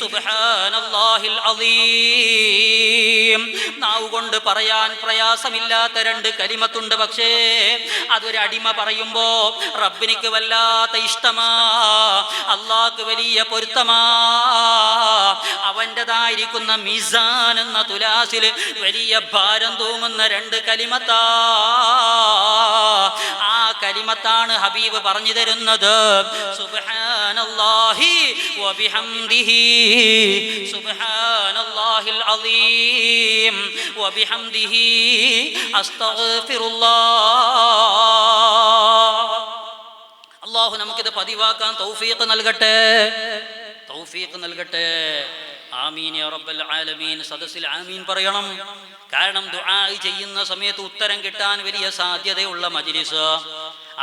സുബ്ഹാനല്ലാഹിൽ അസീം. നാവ് കൊണ്ട് പറയാൻ പ്രയാസമില്ലാത്ത രണ്ട് കലിമത്തുണ്ട്. പക്ഷേ അതൊരു അടിമ പറയുമ്പോ റബ്ബിനിക്ക് വല്ലാത്ത ഇഷ്ടമാ, അല്ലാഹുക്ക് വലിയ പൊരുത്തമാ. അവൻ്റെതായിരിക്കുന്ന മീസാൻ എന്ന തുലാസിൽ വലിയ ഭാരം തൂങ്ങുന്ന രണ്ട് കലിമത്താ. ആ കലിമത്താണ് ഹബീബ് പറഞ്ഞു തരുന്നത്. സുബ്ഹാനല്ലാഹി വബിഹംദിഹി സുബ്ഹാനല്ലാഹിൽ അസീം വബിഹംദിഹി അസ്തഗ്ഫിറുല്ലാഹ്. അല്ലാഹു നമുക്കിത് പതിവാക്കാൻ തൗഫീഖ് നൽകട്ടെ, തൗഫീഖ് നൽകട്ടെ. ആമീൻ യാ റബ്ബൽ ആലമീൻ. സദസ്സിൽ ആമീൻ പറയണം. കാരണം ദുആ ചെയ്യുന്ന സമയത്ത് ഉത്തരം കിട്ടാൻ വലിയ സാധ്യതയുള്ള മജ്ലിസ്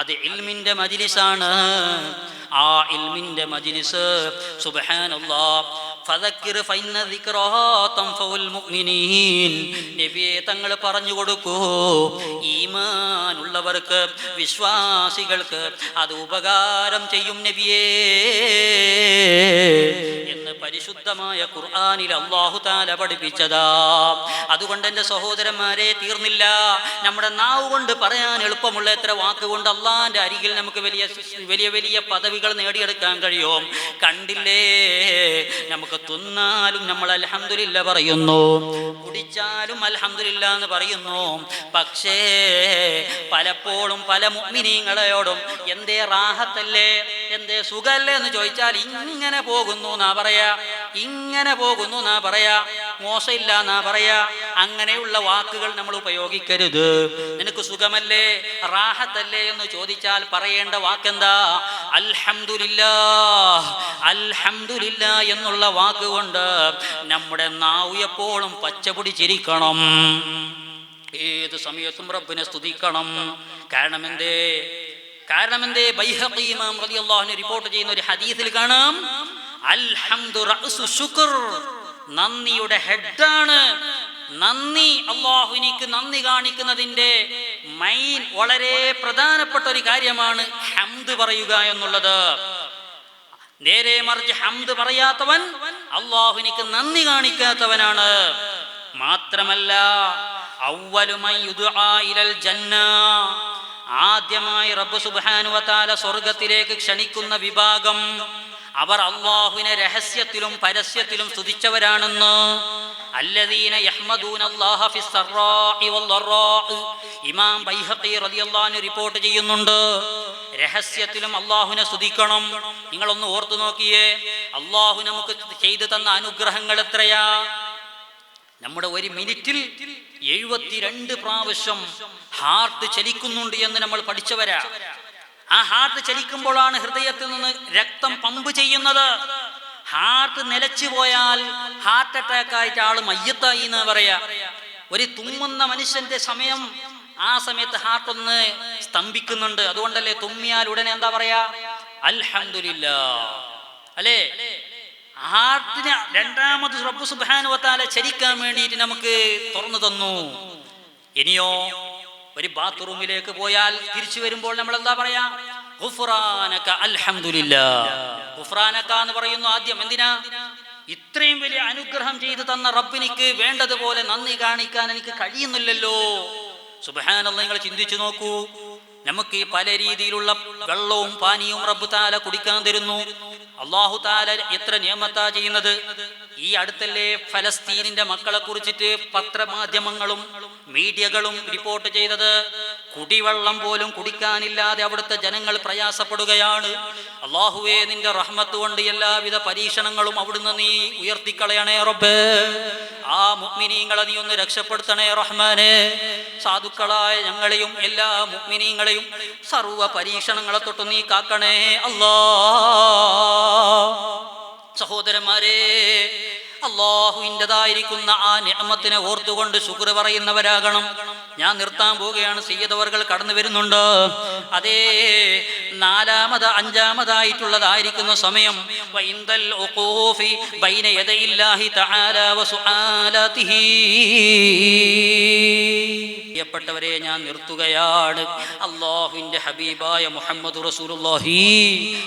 അത് ഇൽമിന്റെ മജ്ലിസാണ്. ആ ഇൽമിന്റെ മജ്ലിസ്. സുബ്ഹാനല്ലാഹ്. ഫദക്കിർ ഫഇന്ന ദിക്റാ തൻഫഉൽ മുഅ്മിനീൻ. നബിയെ തങ്ങൾ പറഞ്ഞു കൊടുക്കൂ, ഈമാൻ ഉള്ളവർക്ക്, വിശ്വാസികൾക്ക് അത് ഉപകാരം ചെയ്യും നബിയേ എന്ന് പരിശുദ്ധമായ ഖുർആനിൽ അല്ലാഹു തആല പഠിപ്പിച്ചതാ. അതുകൊണ്ട് എൻ്റെ സഹോദരന്മാരെ, തീർന്നില്ല. നമ്മുടെ നാവ് കൊണ്ട് പറയാൻ എളുപ്പമുള്ള എത്ര വാക്കുകൊണ്ട് അള്ളാഹിന്റെ അരികിൽ നമുക്ക് വലിയ വലിയ വലിയ പദവികൾ നേടിയെടുക്കാൻ കഴിയും. കണ്ടില്ലേ, നമുക്ക് തിന്നാലും നമ്മൾ അൽഹംദുലില്ലാ പറയുന്നു, കുടിച്ചാലും അൽഹംദുലില്ലാ എന്ന് പറയുന്നു. പക്ഷേ പലപ്പോഴും പല മുഅ്മിനീങ്ങളോടും എന്തേ റാഹത്തല്ലേ, എന്തേ സുഖല്ലേ എന്ന് ചോദിച്ചാൽ ഇങ്ങനെ പോകുന്നു എന്നാ പറയാ, ഇങ്ങനെ പോകുന്നു എന്നാ പറയാ, മോശമില്ല എന്നാ പറയാ. അങ്ങനെയുള്ള വാക്കുകൾ നമ്മൾ ഉപയോഗിക്കരുത്. നിനക്ക് സുഖമല്ലേ, റാഹത്തല്ലേ എന്ന് ചോദിച്ചാൽ പറയേണ്ട വാക്കെന്താ? അൽഹംദുലില്ലാഹ്. അൽഹംദുലില്ലാ എന്നുള്ള വാക്കുകൊണ്ട് നമ്മുടെ നാവ് എപ്പോഴും പച്ചപിടിച്ചിരിക്കണം. ഏത് സമയത്തും റബ്ബിനെ സ്തുതിക്കണം. കാരണം എന്തേ? ബൈഹഖി ഇമാം റളിയല്ലാഹു അൻഹു റിപ്പോർട്ട് ചെയ്യുന്ന ഒരു ഹദീസിൽ കാണാം, അൽഹംദു റഅ്സു ശുക്ർ. നന്ദിയുടെ ഹെഡാണ് നന്ദി. അല്ലാഹുവിനിക്ക് നന്ദി കാണിക്കുന്നതിന്റെ മെയിൻ, വളരെ പ്രധാനപ്പെട്ട ഒരു കാര്യമാണ് ഹംദ് പറയുക എന്നുള്ളത്. നേരെ മറിച്ച് ഹംദ് പറയാത്തവൻ അല്ലാഹുവിനിക്ക് നന്ദി കാണിക്കാത്തവനാണ്. മാത്രമല്ല, അവ്വലു മൻ യുദ്ആ ഇലൽ ജന്ന, ആദ്യമായി റബ്ബ് സുബ്ഹാനഹു വ തആല സ്വർഗ്ഗത്തിലേക്ക് ക്ഷണിക്കുന്ന വിഭാഗം അവർ അല്ലാഹുവിനെ രഹസ്യത്തിലും പരസ്യത്തിലും സ്തുതിച്ചവരാണെന്ന്. അല്ലദീന യഹ്മദൂനല്ലാഹ ഫിസ്സറാഇ വദ്ദറാഇ. ഇമാം ബൈഹഖി റളിയല്ലാഹു അൻഹു റിപ്പോർട്ട് ചെയ്യുന്നുണ്ട്, രഹസ്യത്തിലും അല്ലാഹുവിനെ സ്തുതിക്കണം. നിങ്ങളൊന്ന് ഓർത്തു നോക്കിയേ, അല്ലാഹു നമുക്ക് ചെയ്തു തന്ന അനുഗ്രഹങ്ങൾ എത്രയാ. നമ്മുടെ ഒരു മിനിറ്റിൽ 72 പ്രാവശ്യം ഹാർട്ട് ചലിക്കുന്നുണ്ട് എന്ന് നമ്മൾ പഠിച്ചവരാ. ആ ഹാർട്ട് ചലിക്കുമ്പോഴാണ് ഹൃദയത്തിൽ നിന്ന് രക്തം പമ്പ് ചെയ്യുന്നത്. ഹാർട്ട് നിലച്ചു പോയാൽ ഹാർട്ട് അറ്റാക്ക് ആയിട്ട് ആള് മയ്യത്തായി എന്ന് പറയാ. ഒരു തുമ്മുന്ന മനുഷ്യന്റെ സമയം, ആ സമയത്ത് ഹാർട്ട് ഒന്ന് സ്തംഭിക്കുന്നുണ്ട്. അതുകൊണ്ടല്ലേ തുമ്മിയാൽ ഉടനെ എന്താ പറയാ? അൽഹംദുലില്ലാ അല്ലേ? ഹാർട്ടിനെ രണ്ടാമത് റബ്ബ് സുബ്ഹാനഹു വ തആല ചലിക്കാൻ വേണ്ടിയിട്ട് നമുക്ക് തുറന്നു തന്നു. ഇനിയോ ഒരു ബാത്റൂമിലേക്ക് പോയാൽ തിരിച്ചു വരുമ്പോൾ നമ്മൾ എന്താ പറയാ? ഗുഫ്റാനക അൽഹംദുലില്ലാ. ഗുഫ്റാനക എന്ന് പറയുന്നു ആദ്യം. എന്തിനാ? ഇത്രയും വലിയ അനുഗ്രഹം ചെയ്തു തന്ന റബ്ബിനിക്ക് വേണ്ടതുപോലെ നന്ദി കാണിക്കാൻ എനിക്ക് കഴിയുന്നില്ലല്ലോ. സുബ്ഹാനല്ലാഹ്. നിങ്ങൾ ചിന്തിച്ചു നോക്കൂ, നമുക്ക് പല രീതിയിലുള്ള വെള്ളവും പാനീയവും റബ്ബ് തആല കുടിക്കാൻ തരുന്നു. അല്ലാഹു തആല എത്ര നിഅമത്താ ചെയ്യുന്നത്. ഈ അടുത്തല്ലേ ഫലസ്തീനിന്റെ മക്കളെ കുറിച്ചിട്ട് പത്രമാധ്യമങ്ങളും മീഡിയകളും റിപ്പോർട്ട് ചെയ്തത്. കുടിവെള്ളം പോലും കുടിക്കാനില്ലാതെ അവിടുത്തെ ജനങ്ങൾ പ്രയാസപ്പെടുകയാണ്. അല്ലാഹുവേ, നിന്റെ റഹ്മത്ത് കൊണ്ട് എല്ലാവിധ പരീക്ഷണങ്ങളും അവിടുന്ന് നീ ഉയർത്തിക്കളയണേ റബ്ബേ. ആ മുഅ്മിനീങ്ങളെ നീ ഒന്ന് രക്ഷപ്പെടുത്തണേ റഹ്മാനേ. സാധുക്കളായ ഞങ്ങളെയും എല്ലാ മുഅ്മിനീങ്ങളെയും സർവ്വ പരീക്ഷണങ്ങളെ തൊട്ട് നീ കാക്കണേ അല്ലാഹ്. സഹോദരന്മാരെ, അല്ലാഹുവിൻ്റെതായിരിക്കുന്ന ആ നിഅമത്തിനെ ഓർത്തുകൊണ്ട് ശുക്ർ പറയുന്നവരാകണം. ഞാൻ നിർത്താൻ പോവുകയാണ്. സയ്യിദവർകൾ കടന്നു വരുന്നുണ്ട്. അതേ അഞ്ചാമതായിട്ടുള്ളതായിരിക്കുന്ന സമയം വഇൻദൽ ഉഖൂഫി ബൈന യദയില്ലാഹി തആല വസുആലതിഹി. പ്രിയപ്പെട്ടവരെ, ഞാൻ നിർത്തുകയാണ്. അല്ലാഹുവിൻ്റെ ഹബീബായ മുഹമ്മദ് റസൂലുള്ളാഹി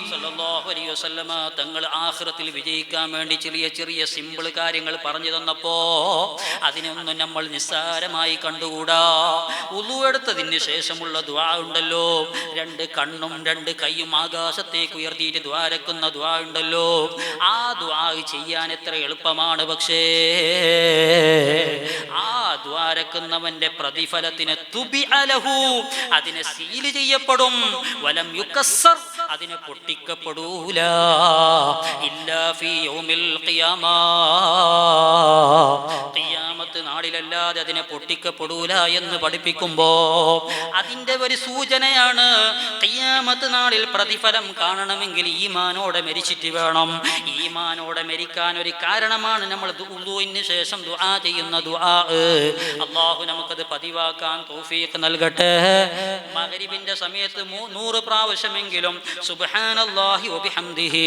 സ്വല്ലല്ലാഹു അലൈഹി വസല്ലമ തങ്ങൾ ആഖിറത്തിൽ വിജയിക്കാൻ വേണ്ടി ചെറിയ ചെറിയ സിമ്പിൾ കാര്യങ്ങൾ പറഞ്ഞു തന്നപ്പോ അതിനൊന്നും നമ്മൾ നിസ്സാരമായി കണ്ടുകൂടാ. വുളു എടുത്തതിന് ശേഷമുള്ള ദുആ ഉണ്ടല്ലോ, 2 കണ്ണും 2 കൈയും ആകാശത്തേക്ക് ഉയർത്തിയിട്ട് ദ്വാരക്കുന്ന ദുആ ഉണ്ടല്ലോ, ആ ദുആ ചെയ്യാൻ എത്ര എളുപ്പമാണ്. പക്ഷേ ആ ദ്വാരക്കുന്നവന്റെ പ്രതിഫലത്തിന് തുബിഅലഹു, അതിനെ സീല് ചെയ്യപ്പെടും. വലം യുകസ്സർ, അതിനെ പൊട്ടിക്കപ്പെടൂല. ഇല്ലാ ഫീ യൗമിൽ ഖിയാമ, ഖിയാമത്ത് നാളിലല്ലാതെ അതിനെ പൊട്ടിക്കപ്പെടൂല എന്ന് പഠിപ്പിക്കുമ്പോ അതിന്റെ ഒരു സൂചനയാണ്. ഖിയാമത്ത് നാളിൽ പ്രതിഫലം കാണണമെങ്കിൽ ഈമാനോടെ മരിച്ചിട്ട് വേണം. ഈമാനോടെ മരിക്കാൻ ഒരു കാരണമാണ് നമ്മൾ വുളൂഇന് ശേഷം ദുആ ചെയ്യുന്ന ദുആ. അല്ലാഹു നമുക്കത് പതിവാക്കാൻ തൗഫീഖ് നൽകട്ടെ. മഗ്രിബിന്റെ സമയത്ത് 100 പ്രാവശ്യമെങ്കിലും സുബ്ഹാനല്ലാഹി വബിഹംദിഹി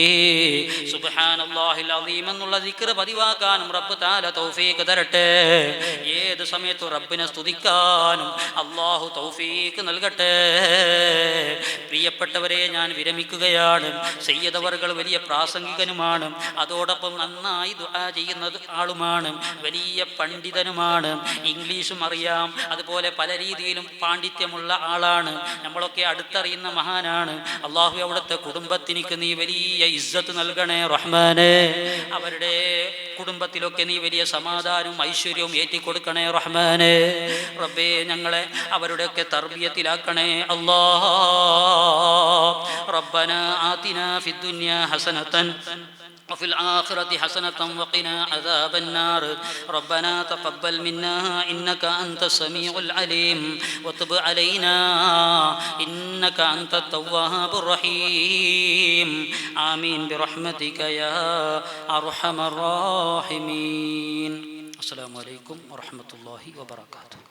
സുബ്ഹാനല്ലാഹിൽ അസീം എന്നുള്ള ദിക്ർ പതിവാക്കാനും റബ്ബ് തആല തൗഫീഖ് തരട്ടെ. ഏത് സമയത്തും റബ്ബിനെ സ്തുതിക്കാനും അല്ലാഹു തൗഫീഖ് നൽകട്ടെ. പ്രിയപ്പെട്ടവരെ, ഞാൻ വിരമിക്കുകയാണ്. സയ്യിദ് അവർകൾ വലിയ പ്രാസംഗികനുമാണ്, അതോടൊപ്പം നന്നായി ദുആ ചെയ്യുന്ന ആളുമാണ്, വലിയ പണ്ഡിതനുമാണ്, ഇംഗ്ലീഷും അറിയാം, അതുപോലെ പല രീതിയിലും പാണ്ഡിത്യമുള്ള ആളാണ്. നമ്മളൊക്കെ അടുത്തറിയുന്ന മഹാനാണ്. അള്ളാഹു അവിടുത്തെ കുടുംബത്തിനിക്ക് നീ വലിയ ഇസ്സത്ത് നൽകണേ റഹ്മാനെ. അവരുടെ കുടുംബത്തിലൊക്കെ നീ വലിയ സമാധാനവും ഐശ്വര്യവും ഏറ്റിക്കൊടുക്കണേ റഹ്മാനെ. റബ്ബേ, ഞങ്ങളെ അവരുടെയൊക്കെ തർബിയത്തിലാക്കണേ അല്ലാഹ്. റബ്ബനാ ആതിനാ ഫിദ്ദുനിയാ ഹസനതൻ وفي الآخرة حسنة وقنا عذاب النار. ربنا تقبل منا إنك أنت السميع العليم وتب علينا إنك أنت التواب الرحيم. آمين برحمتك يا أرحم الراحمين. السلام عليكم ورحمة الله وبركاته.